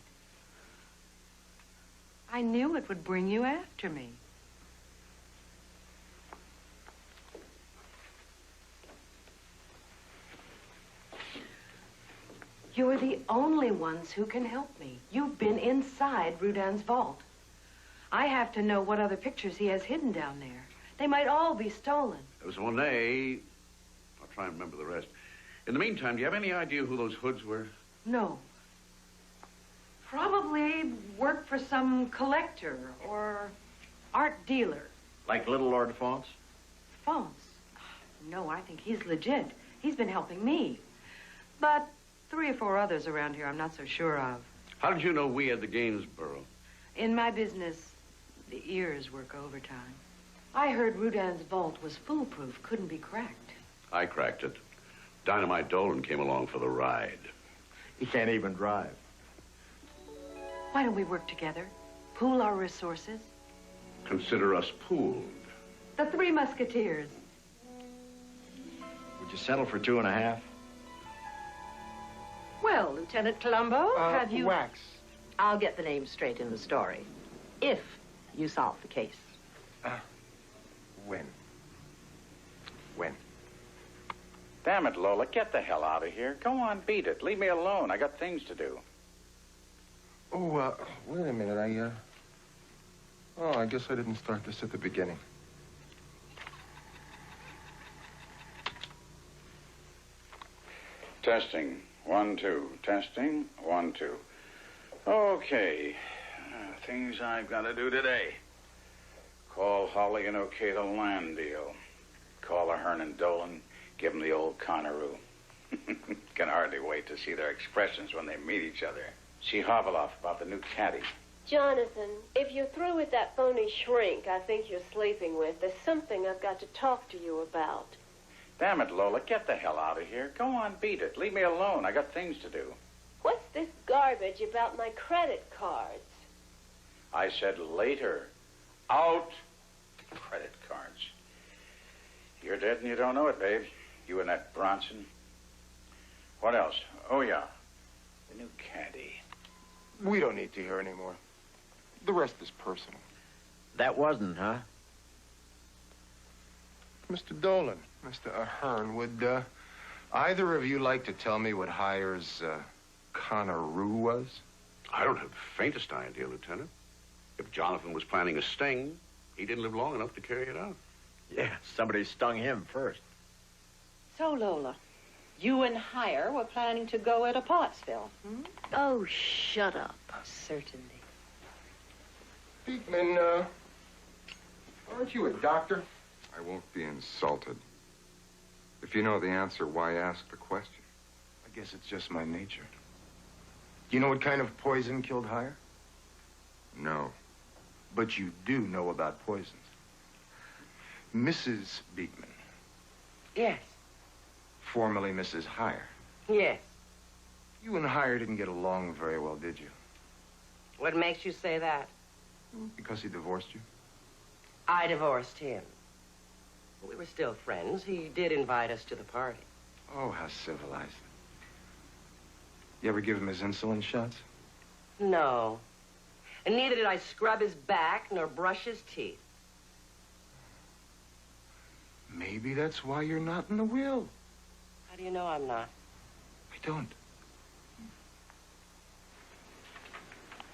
I knew it would bring you after me. You're the only ones who can help me. You've been inside Rudin's vault. I have to know what other pictures he has hidden down there. They might all be stolen.
There was Monet. I'll try and remember the rest. In the meantime, do you have any idea who those hoods were?
No. Probably work for some collector or Art dealer.
Like Little Lord Faunce?
Faunce? No, I think he's legit. He's been helping me. But 3 or 4 others around here I'm not so sure of.
How did you know we had the Gainsborough?
In my business, the ears work overtime. I heard Rudin's vault was foolproof, couldn't be cracked.
I cracked it. Dynamite Dolan came along for the ride.
He can't even drive.
Why don't we work together? Pool our resources?
Consider us pooled.
The 3 Musketeers.
Would you settle for 2.5?
Well, Lieutenant Colombo, have you...
Wax.
I'll get the name straight in the story. If you solve the case.
When? When?
Damn it, Lola, get the hell out of here. Go on, beat it. Leave me alone. I got things to do.
Oh, wait a minute. Oh, I guess I didn't start this at the beginning.
Testing. 1, 2. Testing. 1, 2. Okay. Things I've got to do today. Call Holly and okay the land deal. Call Ahern and Dolan. Give them the old Conaroo. Can hardly wait to see their expressions when they meet each other. See Haveloff about the new caddy.
Jonathan, if you're through with that phony shrink I think you're sleeping with, there's something I've got to talk to you about.
Damn it, Lola, get the hell out of here. Go on, beat it. Leave me alone. I got things to do.
What's this garbage about my credit cards?
I said later. Out. Credit cards. You're dead and you don't know it, babe. You and that Bronson. What else? Oh, yeah. The new caddy.
We don't need to hear anymore. The rest is personal.
That wasn't, huh?
Mr. Dolan, Mr. Ahern, would either of you like to tell me what Heyer's Conaroo was?
I don't have the faintest idea, Lieutenant. If Jonathan was planning a sting, he didn't live long enough to carry it out.
Yeah, somebody stung him first.
So, Lola, you and Heyer were planning to go at a Pottsville, hmm?
Oh, shut up.
Certainly.
Beekman, aren't you a doctor?
I won't be insulted. If you know the answer, why ask the question?
I guess it's just my nature. Do you know what kind of poison killed Heyer?
No.
But you do know about poisons. Mrs. Beekman.
Yes.
Formerly Mrs. Heyer.
Yes.
You and Heyer didn't get along very well, did you?
What makes you say that?
Because he divorced you?
I divorced him. We were still friends. He did invite us to the party.
Oh, how civilized. You ever give him his insulin shots?
No. And neither did I scrub his back nor brush his teeth.
Maybe that's why you're not in the will.
How do you know I'm not?
I don't.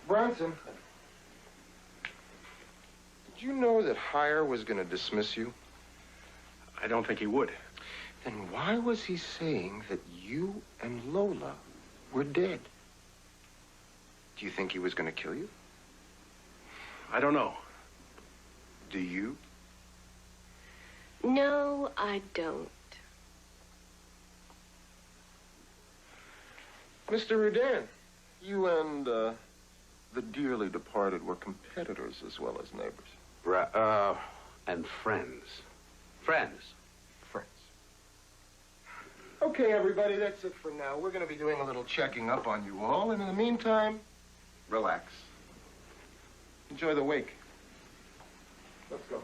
Bronson, did you know that Heyer was going to dismiss you?
I don't think he would.
Then why was he saying that you and Lola were dead? Do you think he was going to kill you?
I don't know.
Do you?
No, I don't.
Mr. Rudin, you and the dearly departed were competitors as well as neighbors.
And friends. Friends.
Friends. Okay, everybody, that's it for now. We're going to be doing a little checking up on you all, and in the meantime, relax. Enjoy the wake. Let's go.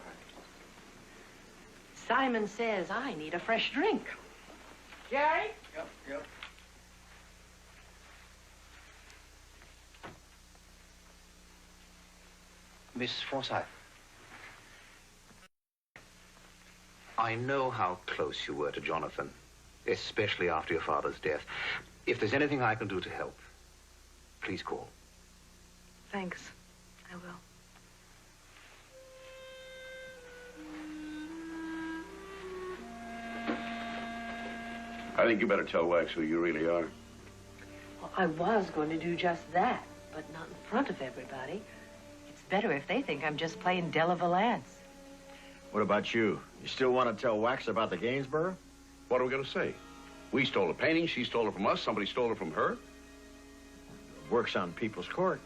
Simon says I need a fresh drink. Jerry?
Yep.
Miss Forsyth, I know how close you were to Jonathan, especially after your father's death. If there's anything I can do to help, please call.
Thanks. I will.
I think you better tell Wax who you really are.
Well, I was going to do just that, but not in front of everybody. It's better if they think I'm just plain Della Valance.
What about you? You still want to tell Wax about the Gainsborough?
What are we going to say? We stole a painting, she stole it from us, somebody stole it from her.
Works on people's court.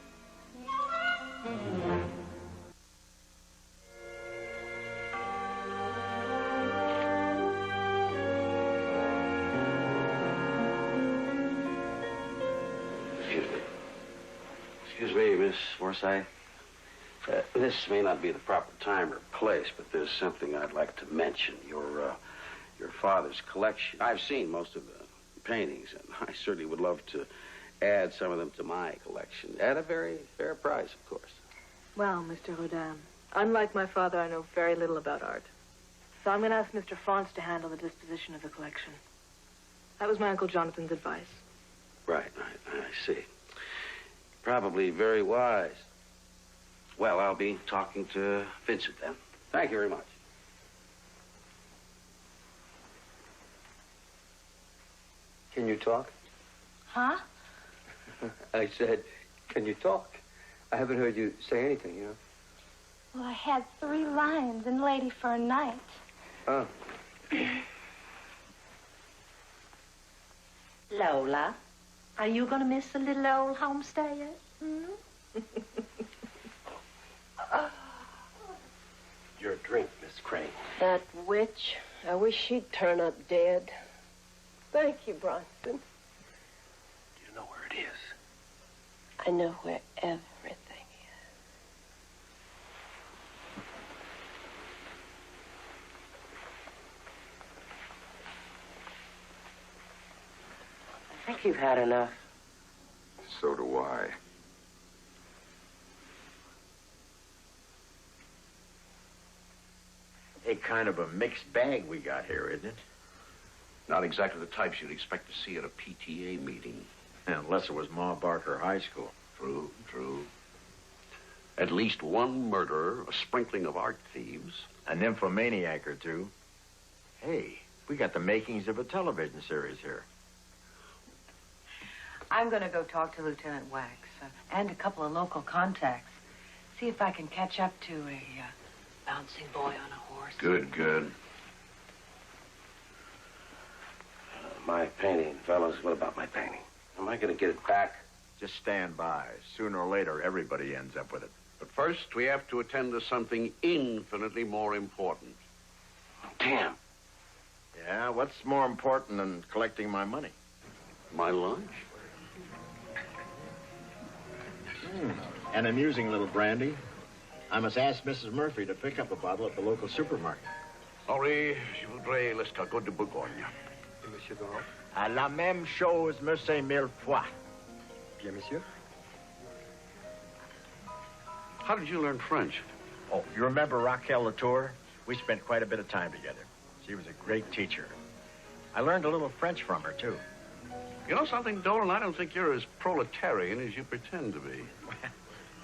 Excuse me, Miss Forsythe. This may not be the proper time or place, but there's something I'd like to mention. Your father's collection. I've seen most of the paintings, and I certainly would love to add some of them to my collection at a very fair price, of course.
Well, Mr. Rodin, unlike my father, I know very little about art. So I'm going to ask Mr. Franz to handle the disposition of the collection. That was my Uncle Jonathan's advice.
Right, I see. Probably very wise. Well, I'll be talking to Vincent then. Thank you very much.
Can you talk?
Huh?
I said, can you talk? I haven't heard you say anything, you know.
Well, I had 3 lines in Lady for a Night.
Oh.
Lola, are you going to miss the little old homestead? Hmm?
Your drink, Miss Crane.
That witch, I wish she'd turn up dead. Thank you, Bronson.
Do you know where it is?
I know where everything
I think you've had enough.
So do I.
A kind of a mixed bag we got here, isn't it?
Not exactly the types you'd expect to see at a PTA meeting.
Unless it was Ma Barker High School.
True, true. At least one murderer, a sprinkling of art thieves.
A nymphomaniac or two. Hey, we got the makings of a television series here.
I'm going to go talk to Lieutenant Wax and a couple of local contacts. See if I can catch up to a bouncing boy on a horse.
Good, good. My painting, fellas. What about my painting? Am I going to get it back?
Just stand by. Sooner or later, everybody ends up with it.
But first, we have to attend to something infinitely more important. Damn.
Yeah, what's more important than collecting my money?
My lunch?
An amusing little brandy. I must ask Mrs. Murphy to pick up a bottle at the local supermarket.
Henri, je voudrais l'escargot de Bourgogne.
Et Monsieur Doran?
À la même chose, monsieur, 1000 fois.
Bien, monsieur.
How did you learn French?
Oh, you remember Raquel Latour? We spent quite a bit of time together. She was a great teacher. I learned a little French from her, too.
You know something, Dolan? I don't think you're as proletarian as you pretend to be.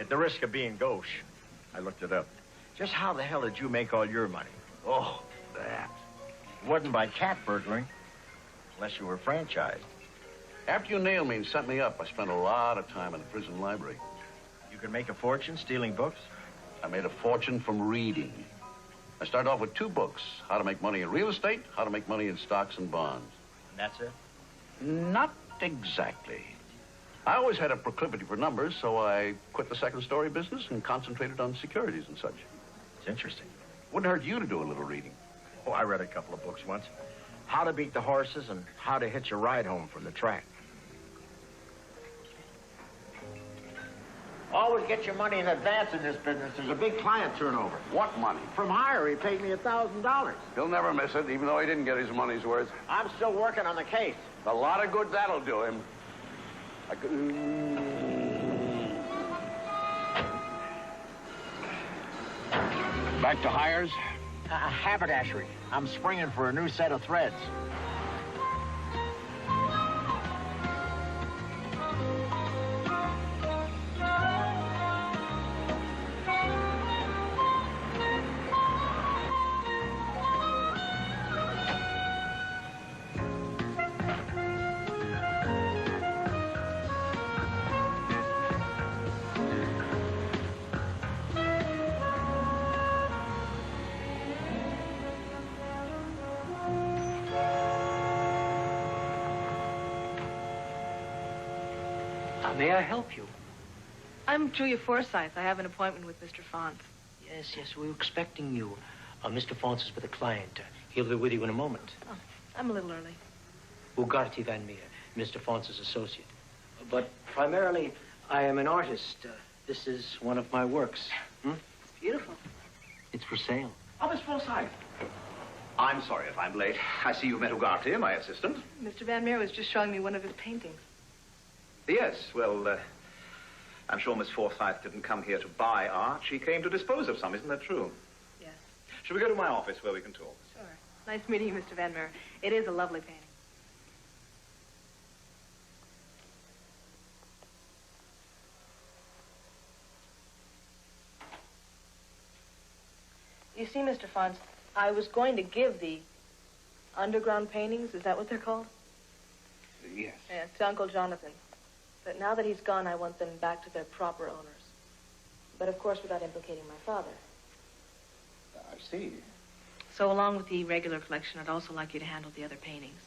At the risk of being gauche, I looked it up. Just how the hell did you make all your money?
Oh, that.
It wasn't by cat burgling, unless you were franchised.
After you nailed me and set me up, I spent a lot of time in the prison library.
You can make a fortune stealing books?
I made a fortune from reading. I started off with 2 books, How to Make Money in Real Estate, How to Make Money in Stocks and Bonds.
And that's it?
Not exactly. I always had a proclivity for numbers, so I quit the second-story business and concentrated on securities and such.
It's interesting.
Wouldn't hurt you to do a little reading.
Oh, I read a couple of books once. How to Beat the Horses and How to Hitch a Ride Home from the Track. Always get your money in advance in this business. There's a big client turnover.
What money?
From Hire, he paid me $1,000.
He'll never miss it, even though he didn't get his money's worth.
I'm still working on the case.
A lot of good that'll do him. Back to hires?
Haberdashery. I'm springing for a new set of threads.
May I help you?
I'm Julia Forsythe. I have an appointment with Mr. Fonz.
Yes, we were expecting you. Mr. Fonz is with a client. He'll be with you in a moment.
Oh, I'm a little early.
Ugarte Van Meer, Mr. Fonz's associate. But primarily, I am an artist. This is one of my works.
It's beautiful.
It's for sale.
Oh, Miss Forsythe. I'm sorry if I'm late. I see you met Ugarte, my assistant.
Mr. Van Meer was just showing me one of his paintings.
Yes, well, I'm sure Miss Forsythe didn't come here to buy art. She came to dispose of some. Isn't that true?
Yes.
Shall we go to my office where we can talk?
Sure. Nice meeting you, Mr. Van Meer. It is a lovely painting. You see, Mr. Fonz, I was going to give the underground paintings, is that what they're called?
Yes.
Yeah, to Uncle Jonathan. But now that he's gone, I want them back to their proper owners. But of course, without implicating my father.
I see.
So along with the regular collection, I'd also like you to handle the other paintings.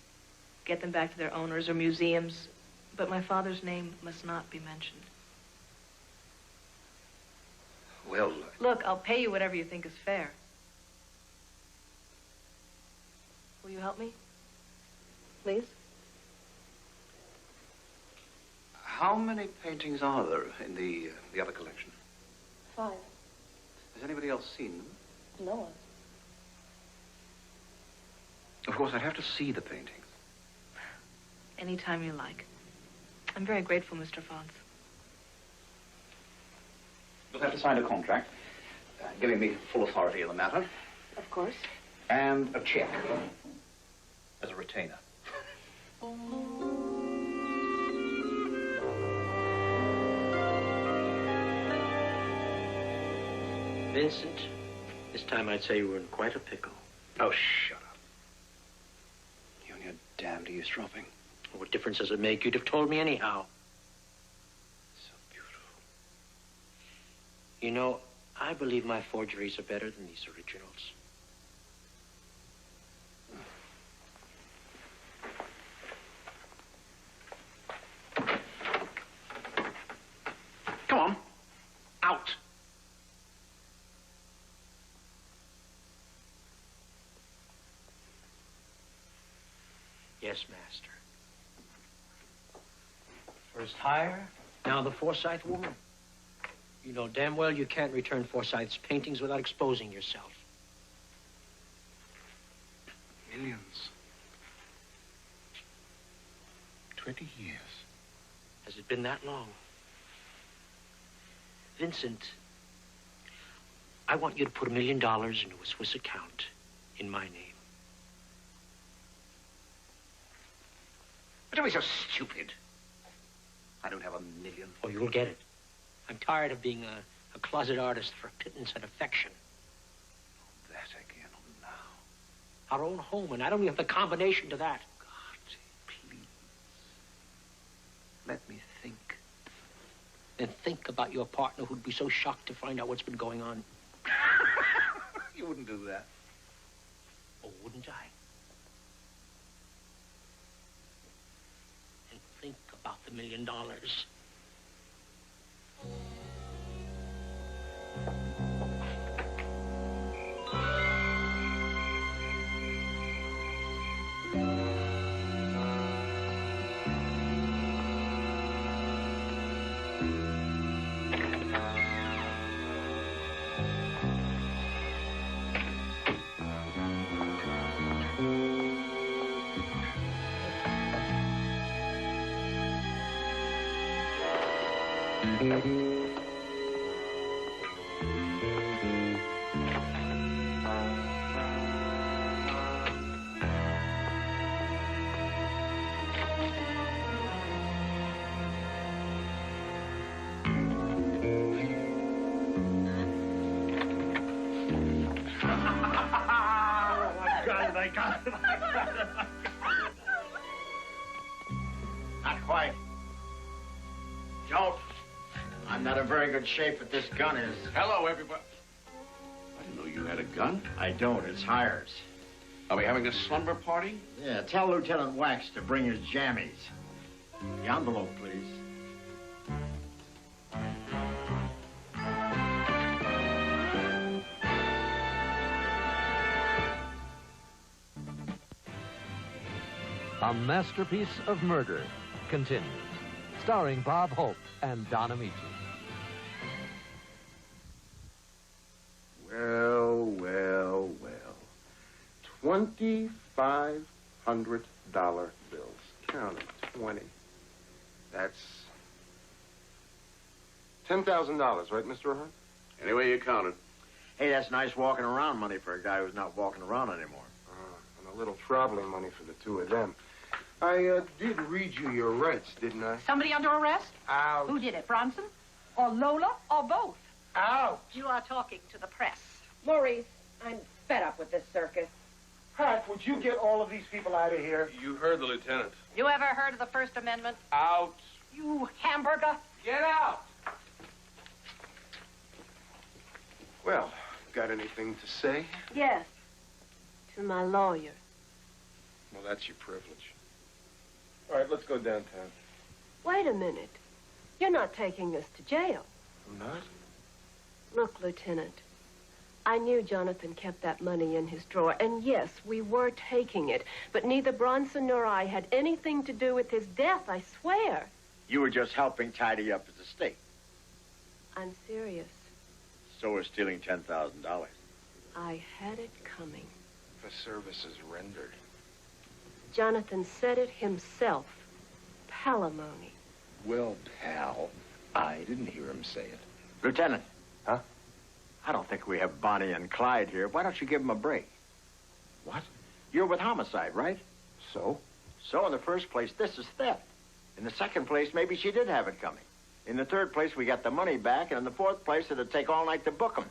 Get them back to their owners or museums. But my father's name must not be mentioned.
Well...
Look, I'll pay you whatever you think is fair. Will you help me? Please?
How many paintings are there in the other collection?
5.
Has anybody else seen them?
No one.
Of course, I'd have to see the paintings.
Anytime you like. I'm very grateful, Mr. Fonz.
You'll have to sign a contract, giving me full authority in the matter.
Of course.
And a check as a retainer.
Vincent, this time I'd say you were in quite a pickle.
Oh, shut up. You and your damned eavesdropping.
What difference does it make? You'd have told me anyhow.
So beautiful.
You know, I believe my forgeries are better than these originals.
Come on. Out.
Yes, master. First hire, now the Forsythe woman. You know damn well you can't return Forsythe's paintings without exposing yourself.
Millions. 20 years.
Has it been that long? Vincent, I want you to put $1 million into a Swiss account in my name.
Don't be so stupid. I don't have $1 million.
Oh, you'll get it. I'm tired of being a closet artist for pittance and affection.
That again, now.
Our own home, and I don't even have the combination to that.
God, please. Let me think.
Then think about your partner who'd be so shocked to find out what's been going on.
You wouldn't do that.
Oh, wouldn't I? And think about the $1 million.
I got it. Not quite. Jolt, I'm not in very good shape, but this gun is.
Hello, everybody. I didn't know you had a gun.
I don't. It's Hires.
Are we having a slumber party?
Yeah, tell Lieutenant Wax to bring his jammies. The envelope, please.
A Masterpiece of Murder continues, starring Bob Hope and Don Amici.
Well, well, well. $2,500 bills. Count them. 20. That's $10,000, right, Mr. Ahern?
Any way you count it. Hey, that's nice walking around money for a guy who's not walking around anymore.
And a little traveling money for the two of them. I did read you your rights, didn't I?
Somebody under arrest?
Out.
Who did it, Bronson? Or Lola? Or both?
Out.
You are talking to the press.
Maurice, I'm fed up with this circus.
Pat, would you get all of these people out of here?
You heard the lieutenant.
You ever heard of the First Amendment?
Out.
You hamburger.
Get out.
Well, got anything to say?
Yes. To my lawyer.
Well, that's your privilege. All right, let's go downtown.
Wait a minute. You're not taking us to jail.
I'm not?
Look, Lieutenant, I knew Jonathan kept that money in his drawer, and yes, we were taking it, but neither Bronson nor I had anything to do with his death, I swear.
You were just helping tidy up his estate.
I'm serious.
So we're stealing $10,000.
I had it coming.
For services rendered.
Jonathan said it himself. Palimony.
Well, pal, I didn't hear him say it.
Lieutenant.
Huh?
I don't think we have Bonnie and Clyde here. Why don't you give them a break?
What?
You're with homicide, right?
So?
So, in the first place, this is theft. In the second place, maybe she did have it coming. In the third place, we got the money back. And in the fourth place, it'd take all night to book them.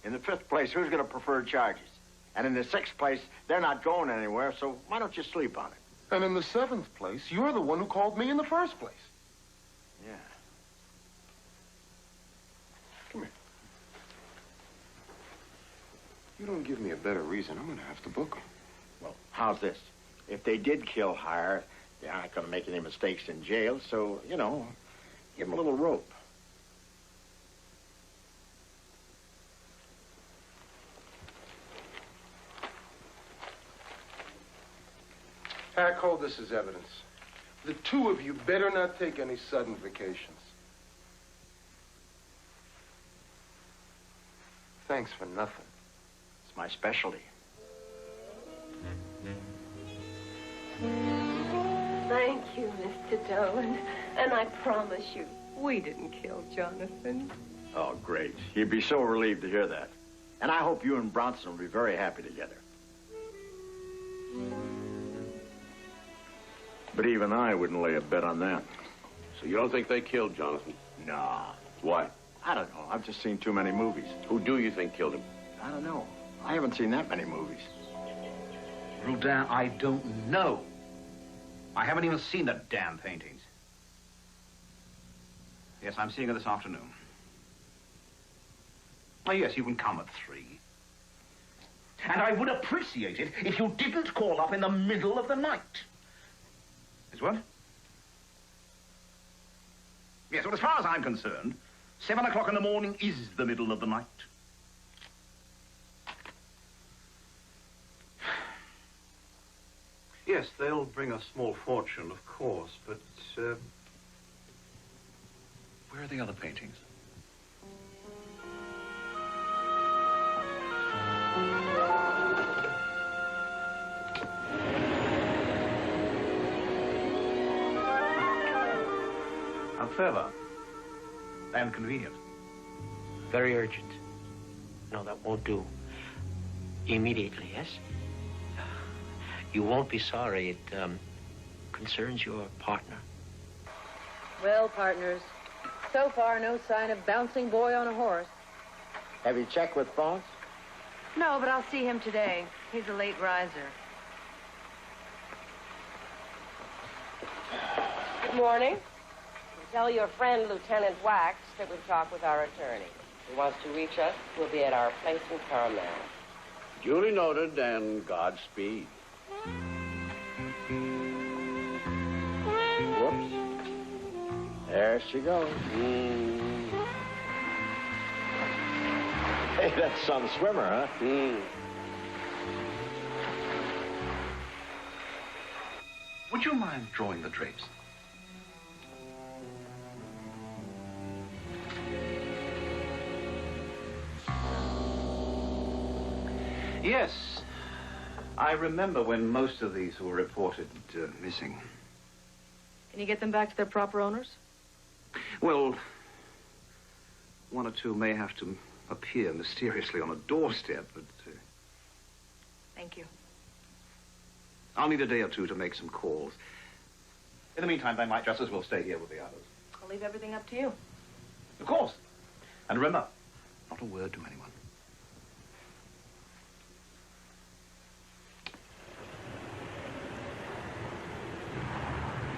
In the fifth place, who's going to prefer charges? And in the sixth place, they're not going anywhere, so why don't you sleep on it?
And in the seventh place, you're the one who called me in the first place.
Yeah.
Come here. You don't give me a better reason, I'm going to have to book them.
Well, how's this? If they did kill Hire, they aren't going to make any mistakes in jail, so, you know, give them a little rope.
Hack, hold this as evidence. The two of you better not take any sudden vacations. Thanks for nothing.
It's my specialty.
Thank you, Mr. Dolan. And I promise you, we didn't kill Jonathan.
Oh, great. He'd be so relieved to hear that. And I hope you and Bronson will be very happy together. But even I wouldn't lay a bet on that.
So you don't think they killed Jonathan?
Nah.
Why?
I don't know. I've just seen too many movies.
Who do you think killed him?
I don't know. I haven't seen that many movies.
Rudin, I don't know. I haven't even seen the damn paintings. Yes, I'm seeing her this afternoon. Oh, yes, you can come at 3. And I would appreciate it if you didn't call up in the middle of the night. Is what? Yes, well, as far as I'm concerned, 7 o'clock in the morning is the middle of the night.
Yes, they'll bring a small fortune, of course, but,
Where are the other paintings?
How clever. And convenient.
Very urgent. No, that won't do. Immediately, yes? You won't be sorry. It concerns your partner.
Well, partners, so far no sign of bouncing boy on a horse.
Have you checked with Fonz?
No, but I'll see him today. He's a late riser.
Good morning. Tell your friend, Lieutenant Wax, that we've talked with our attorney. If he wants to reach us, we'll be at our place in Carmel.
duly noted, and Godspeed.
Whoops.
There she goes. Hey, that's some swimmer, huh?
Would you mind drawing the drapes?
Yes. I remember when most of these were reported missing.
Can you get them back to their proper owners?
Well, one or two may have to appear mysteriously on a doorstep, but
Thank you.
I'll need a day or two to make some calls. In the meantime, they might just as well stay here with the others.
I'll leave everything up to you.
Of course. And remember, not a word to anyone.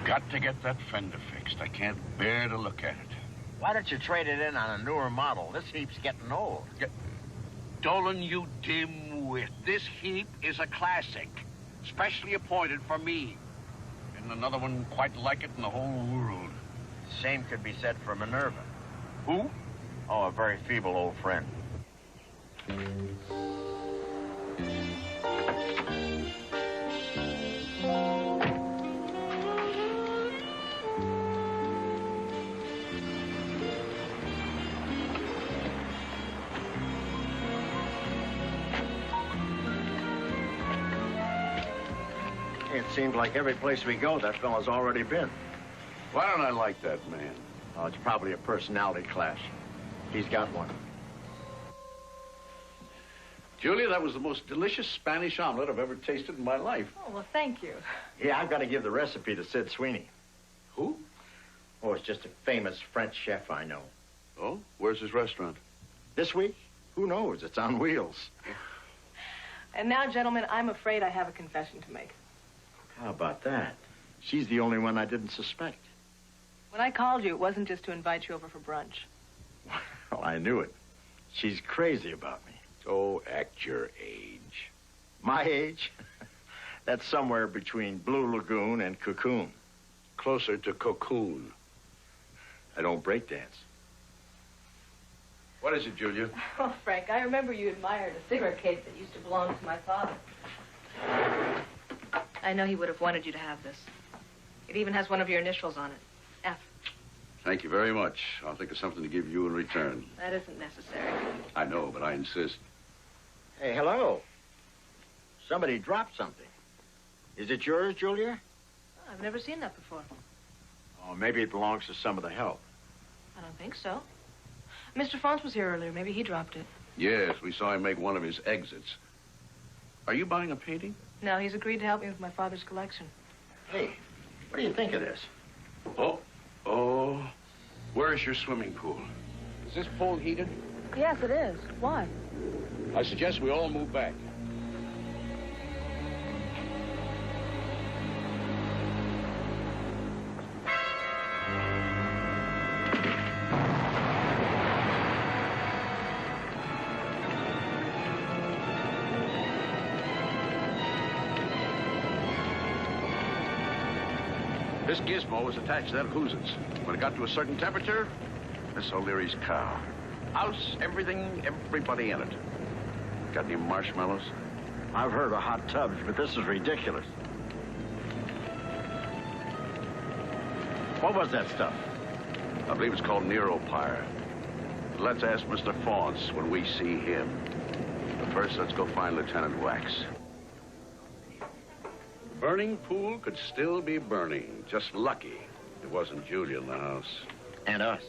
Got to get that fender fixed. I can't bear to look at it.
Why don't you trade it in on a newer model? This heap's getting old.
Dolan, you dim wit. This heap is a classic. Specially appointed for me. And another one quite like it in the whole world.
Same could be said for Minerva.
Who?
Oh, a very feeble old friend. It seems like every place we go, that fella's already been.
Why don't I like that man?
Oh, it's probably a personality clash. He's got one.
Julia, that was the most delicious Spanish omelet I've ever tasted in my life.
Oh, well, thank you.
Yeah, I've got to give the recipe to Sid Sweeney.
Who?
Oh, it's just a famous French chef I know.
Oh? Where's his restaurant?
This week? Who knows? It's on wheels.
And now, gentlemen, I'm afraid I have a confession to make.
How about that? She's the only one I didn't suspect.
When I called you, it wasn't just to invite you over for brunch.
Well, I knew it. She's crazy about me.
Oh, act your age.
My age? That's somewhere between Blue Lagoon and Cocoon.
Closer to Cocoon.
I don't break dance.
What is it, Julia?
Oh, Frank, I remember you admired a cigarette case that used to belong to my father. I know he would have wanted you to have this. It even has one of your initials on it. F.
Thank you very much. I'll think of something to give you in return.
That isn't necessary.
I know, but I insist.
Hey, hello. Somebody dropped something. Is it yours, Julia?
I've never seen that before.
Oh, maybe it belongs to some of the help.
I don't think so. Mr. Fons was here earlier. Maybe he dropped it.
Yes, we saw him make one of his exits. Are you buying a painting?
No, he's agreed to help me with my father's collection.
Hey, what do you think of this?
Oh, where's your swimming pool? Is this pool heated?
Yes, it is. Why?
I suggest we all move back. This gizmo was attached to that Who's-Its. When it got to a certain temperature, Miss O'Leary's cow. House, everything, everybody in it. Got any marshmallows?
I've heard of hot tubs, but this is ridiculous. What was that stuff?
I believe it's called Neuropire. Let's ask Mr. Fons when we see him. But first, let's go find Lieutenant Wax. Burning pool could still be burning. Just lucky it wasn't Julia in the house.
And us.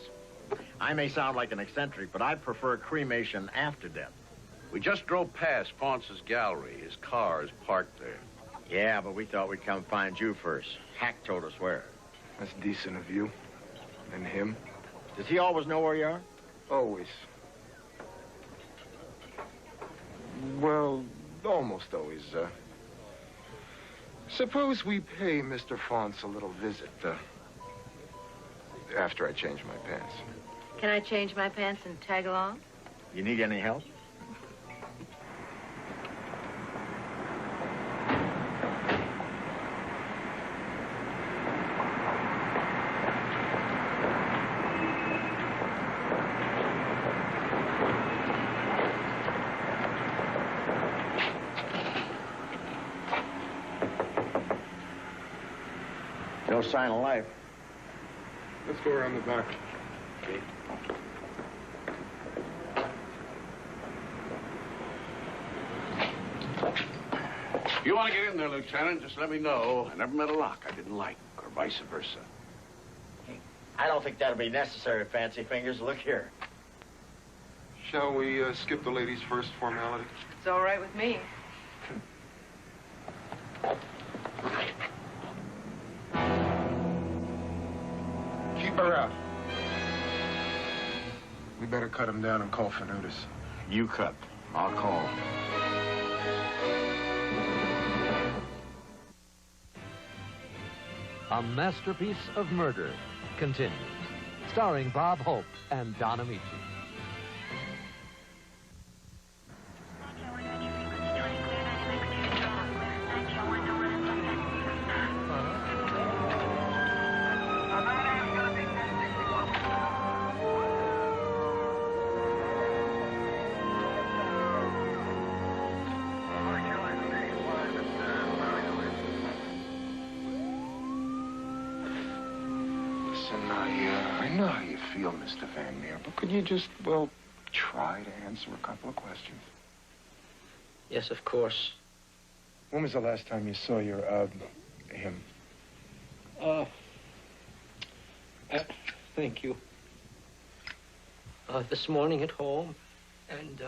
I may sound like an eccentric, but I prefer cremation after death.
We just drove past Fonce's gallery. His car is parked there.
Yeah, but we thought we'd come find you first. Hack told us where.
That's decent of you. And him.
Does he always know where you are?
Always. Well, almost always, Suppose we pay Mr. Fons a little visit, after I change my pants.
Can I change my pants and tag along?
You need any help?
sign of life.
Let's go around the back.
Okay.
If you want to get in there, Lieutenant, just let me know. I never met a lock I didn't like, or vice versa.
I don't think that'll be necessary, Fancy Fingers. Look here.
Shall we skip the ladies' first formality?
It's all right with me.
Keep her out. We better cut him down and call Fanudis.
You cut. I'll call.
A Masterpiece of Murder continues, starring Bob Hope and Don Amici.
Listen, I know how you feel, Mr. Van Meer, but could you just, well, try to answer a couple of questions?
Yes, of course.
When was the last time you saw your, him?
Thank you. This morning at home, and,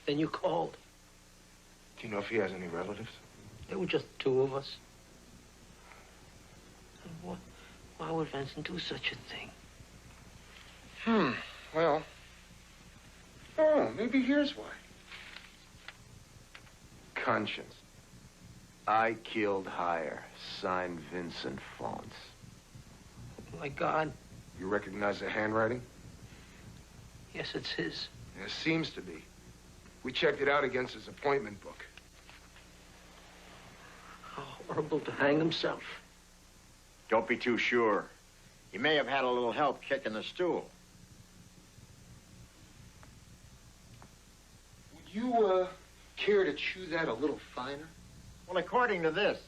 then you called.
Do you know if he has any relatives?
There were just two of us. And why would Vincent do such a thing?
Well. Oh, maybe here's why. Conscience. I killed Hire. Signed Vincent Fonce.
Oh, my God.
You recognize the handwriting?
Yes, it's his.
It seems to be. We checked it out against his appointment book.
How horrible to hang himself.
Don't be too sure. He may have had a little help kicking the stool.
Would you, care to chew that a little finer?
Well, according to this,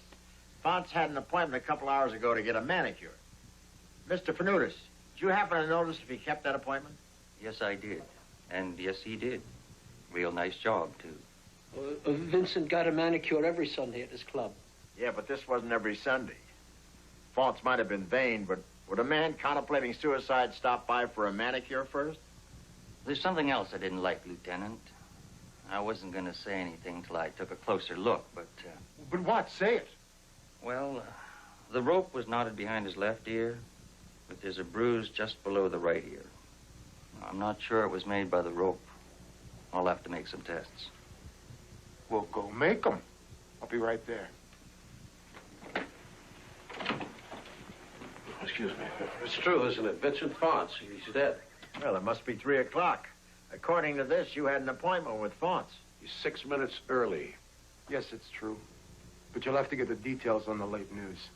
Fonce had an appointment a couple hours ago to get a manicure. Mr. Fanudis, did you happen to notice if he kept that appointment?
Yes, I did. And yes, he did. Real nice job, too.
Vincent got a manicure every Sunday at his club.
Yeah, but this wasn't every Sunday. Fonce might have been vain, but would a man contemplating suicide stop by for a manicure first?
There's something else I didn't like, Lieutenant. I wasn't going to say anything till I took a closer look, but...
But what? Say it.
Well, the rope was knotted behind his left ear, but there's a bruise just below the right ear. I'm not sure it was made by the rope. I'll have to make some tests.
Well, go make them. I'll be right there.
Excuse me. It's true, isn't it? Vincent Fonce, he's dead.
Well, it must be 3 o'clock. According to this, you had an appointment with Fonce.
He's 6 minutes early.
Yes, it's true. But you'll have to get the details on the late news.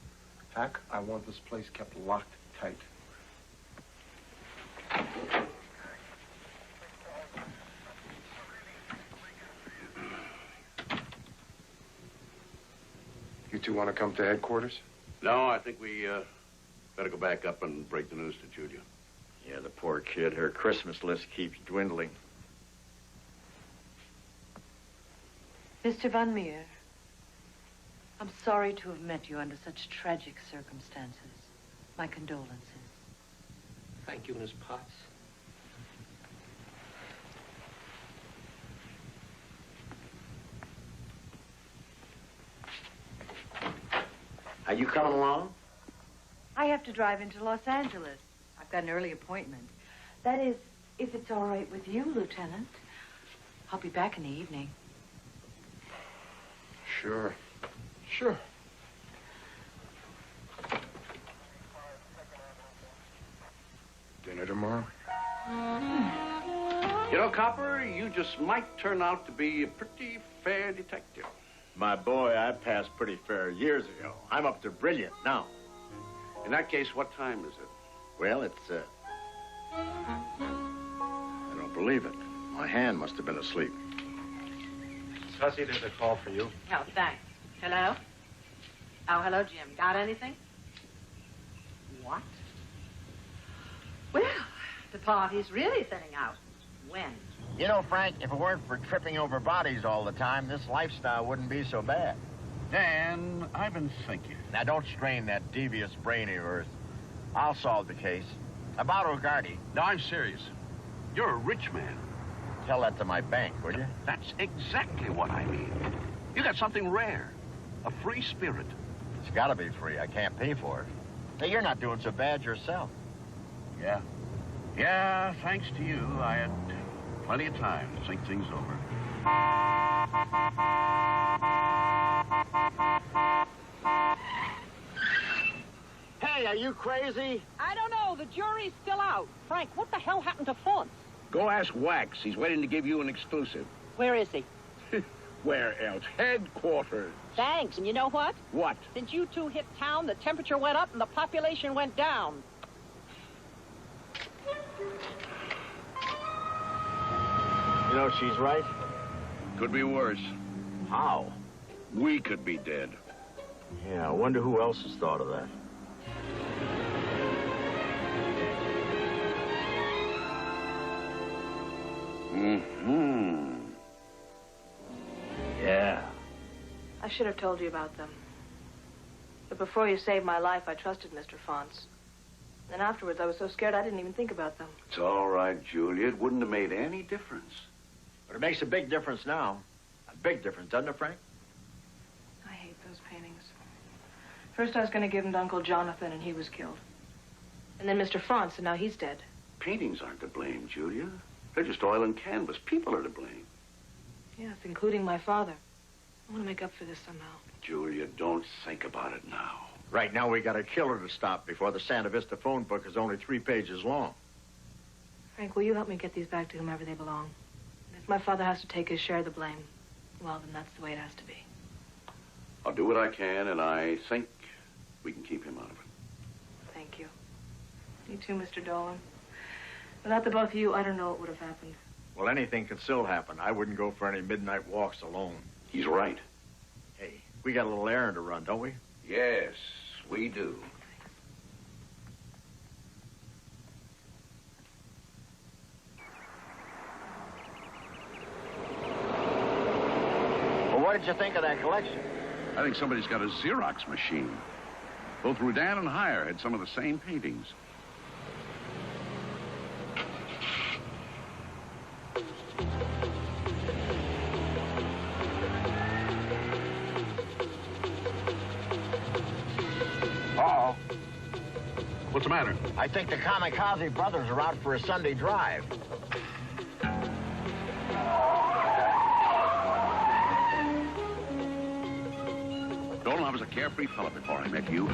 Hack, I want this place kept locked tight. You two want to come to headquarters?
No, I think we better go back up and break the news to Julia.
Yeah, the poor kid. Her Christmas list keeps dwindling.
Mr. Van Meer, I'm sorry to have met you under such tragic circumstances. My condolences.
Thank you, Miss Potts.
Are you coming along?
I have to drive into Los Angeles. I've got an early appointment. That is, if it's all right with you, Lieutenant. I'll be back in the evening.
Sure. Sure. Dinner tomorrow?
You know, Copper, you just might turn out to be a pretty fair detective.
My boy, I passed pretty fair years ago. I'm up to brilliant now.
In that case, what time is it?
Well, it's, I don't believe it. My hand must have been asleep.
Hussy, there's a call for you.
Oh, thanks. Hello?
Oh, hello, Jim. Got anything? What? Well, the party's really thinning out. When?
You know, Frank, if it weren't for tripping over bodies all the time, this lifestyle wouldn't be so bad.
Dan, I've been thinking.
Now, don't strain that devious brain of yours. I'll solve the case. About O'Garty.
No, I'm serious. You're a rich man.
Tell that to my bank, will you?
That's exactly what I mean. You got something rare. A free spirit.
It's got to be free. I can't pay for it. Hey, you're not doing so bad yourself.
Yeah. Yeah, thanks to you, I had plenty of time to think things over.
Hey, are you crazy?
I don't know. The jury's still out. Frank, what the hell happened to Fonz?
Go ask Wax. He's waiting to give you an exclusive.
Where is he?
Where else? Headquarters.
Thanks. And you know what?
What?
Since you two hit town, the temperature went up and the population went down.
You know, she's right.
Could be worse.
How?
We could be dead.
Yeah, I wonder who else has thought of that.
Mm-hmm.
Yeah. I should have told you about them. But before you saved my life, I trusted Mr. Fonce. Then afterwards, I was so scared I didn't even think about them.
It's all right, Julia. It wouldn't have made any difference.
But it makes a big difference now. A big difference, doesn't it, Frank?
I hate those paintings. First, I was going to give them to Uncle Jonathan, and he was killed. And then Mr. Fonce, and now he's dead.
Paintings aren't to blame, Julia. They're just oil and canvas. People are to blame.
Yes, including my father. I want to make up for this somehow.
Julia, don't think about it now.
Right now, we got a killer to stop before the Santa Vista phone book is only 3 pages long.
Frank, will you help me get these back to whomever they belong? And if my father has to take his share of the blame, well, then that's the way it has to be.
I'll do what I can, and I think we can keep him out of it.
Thank you. You too, Mr. Dolan. Without the both of you, I don't know what would have happened.
Well, anything could still happen. I wouldn't go for any midnight walks alone.
He's right.
Hey, we got a little errand to run, don't we?
Yes, we do.
Well, what did you think of that collection?
I think somebody's got a Xerox machine. Both Rudin and Heyer had some of the same paintings.
Uh-oh.
What's the matter?
I think the Kamikaze brothers are out for a Sunday drive.
Dolan, I was a carefree fella before I met you.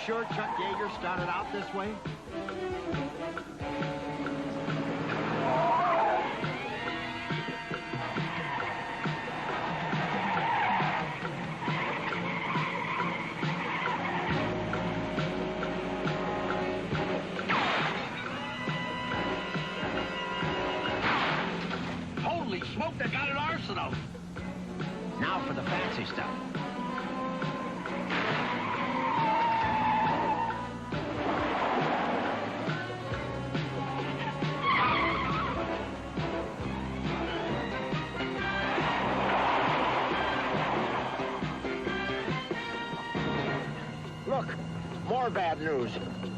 Sure Chuck Yeager started out this way?
Holy smoke, they got an arsenal.
Now for the fancy stuff. Look, more bad news.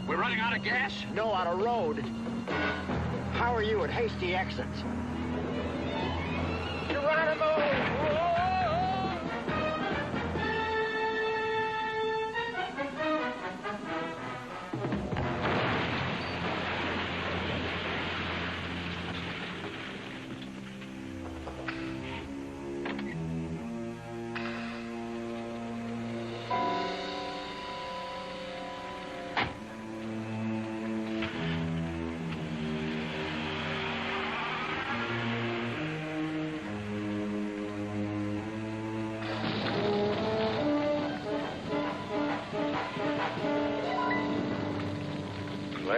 We're running out of gas?
No, out of road. How are you at Hasty Exits?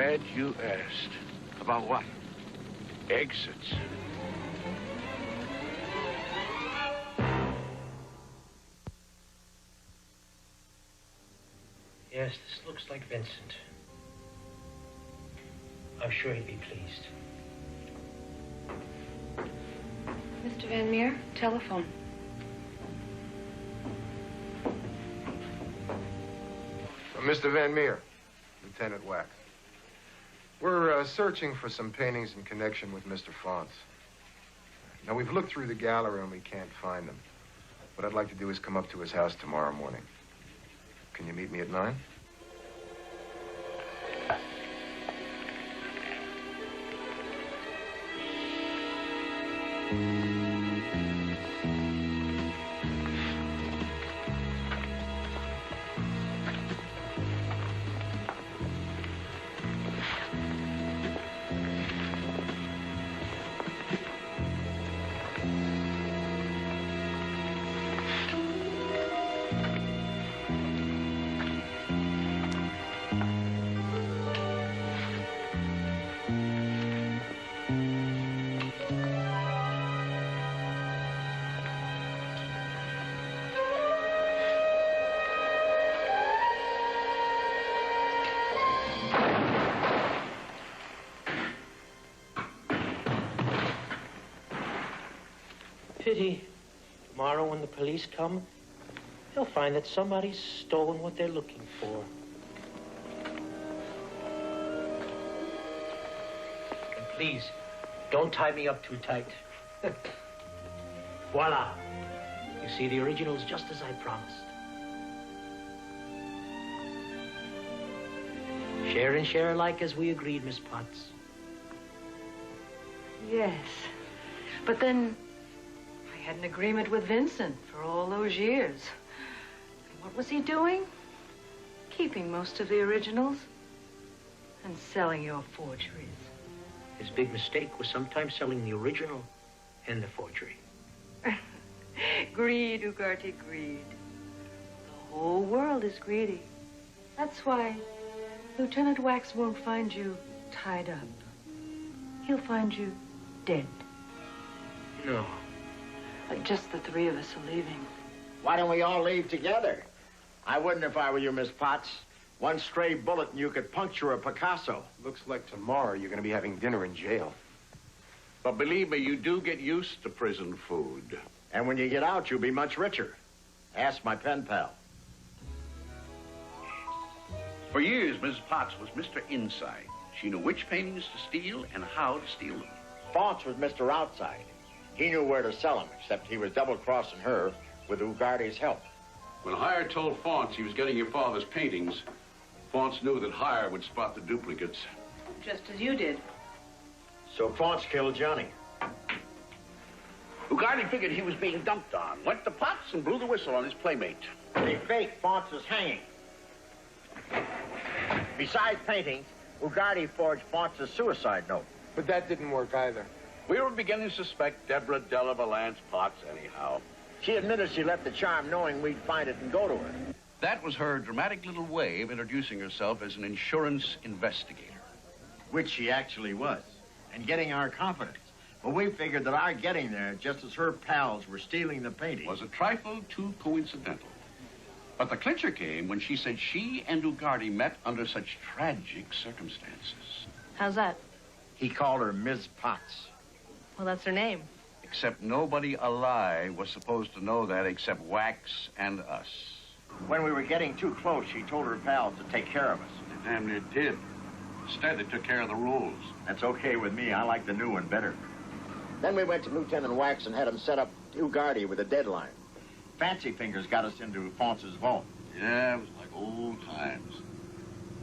Glad you asked. About what? Exits.
Yes, this looks like Vincent. I'm sure he'd be pleased.
Mr. Van Meer, telephone.
Mr. Van Meer, Lieutenant Wax. We're searching for some paintings in connection with Mr. Fonce. Now, we've looked through the gallery and we can't find them. What I'd like to do is come up to his house tomorrow morning. Can you meet me at 9?
Pity. Tomorrow when the police come, they'll find that somebody's stolen what they're looking for. And please, don't tie me up too tight. Voila. You see, the original's just as I promised. Share and share alike as we agreed, Miss Potts.
Yes. But then I had an agreement with Vincent for all those years. And what was he doing? Keeping most of the originals and selling your forgeries.
His big mistake was sometimes selling the original and the forgery.
Greed, Ugarte, greed. The whole world is greedy. That's why Lieutenant Wax won't find you tied up. He'll find you dead.
No.
Like just the three of us are leaving.
Why don't we all leave together? I wouldn't if I were you, Miss Potts. One stray bullet and you could puncture a Picasso.
Looks like tomorrow you're going to be having dinner in jail.
But believe me, you do get used to prison food.
And when you get out, you'll be much richer. Ask my pen pal.
For years, Mrs. Potts was Mr. Inside. She knew which paintings to steal and how to steal them.
Fonce was Mr. Outside. He knew where to sell them, except he was double-crossing her with Ugarte's help.
When Hire told Fonce he was getting your father's paintings, Fonce knew that Hire would spot the duplicates.
Just as you did.
So Fonce killed Johnny.
Ugarte figured he was being dumped on, went to Potts and blew the whistle on his playmate.
They faked Fonce's hanging. Besides paintings, Ugarte forged Fonce's suicide note.
But that didn't work either.
We were beginning to suspect Deborah Della Valance Potts anyhow.
She admitted she left the charm knowing we'd find it and go to her.
That was her dramatic little way of introducing herself as an insurance investigator.
Which she actually was, and getting our confidence. But we figured that our getting there, just as her pals were stealing the painting,
Was a trifle too coincidental. But the clincher came when she said she and Ugarte met under such tragic circumstances.
How's that?
He called her Ms. Potts.
Well, that's her name.
Except nobody alive was supposed to know that except Wax and us.
When we were getting too close, she told her pals to take care of us.
They damn near did. Instead, they took care of the rules.
That's okay with me. I like the new one better. Then we went to Lieutenant Wax and had him set up Ugarte with a deadline. Fancy Fingers got us into Fonce's vault.
Yeah, it was like old times.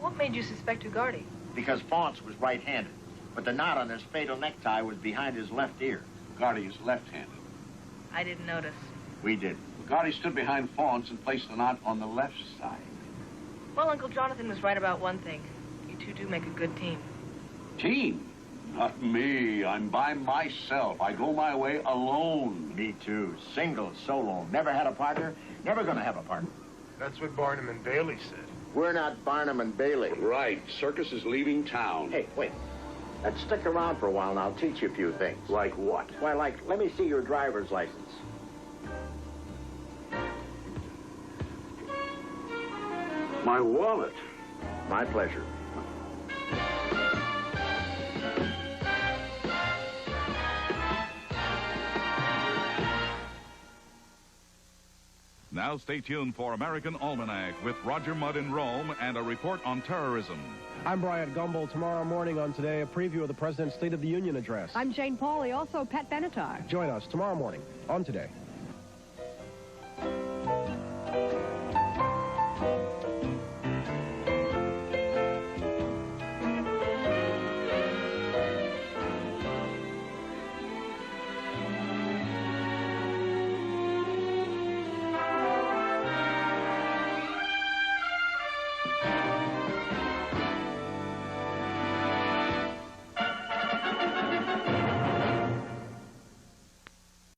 What made you suspect Ugarte?
Because Fonce was right-handed, but the knot on his fatal necktie was behind his left ear.
Ugarte is left-handed.
I didn't notice.
We did.
Ugarte stood behind Fonce and placed the knot on the left side.
Well, Uncle Jonathan was right about one thing. You two do make a good team.
Team? Not me. I'm by myself. I go my way alone.
Me too. Single, solo. Never had a partner. Never gonna have a partner.
That's what Barnum and Bailey said.
We're not Barnum and Bailey.
Right. Circus is leaving town.
Hey, wait. Let's stick around for a while and I'll teach you a few things.
Like what?
Why, like, let me see your driver's license.
My wallet.
My pleasure.
Now stay tuned for American Almanac with Roger Mudd in Rome and a report on terrorism.
I'm Bryant Gumbel. Tomorrow morning on Today, a preview of the President's State of the Union address.
I'm Jane Pauley, also Pat Benatar.
Join us tomorrow morning on Today.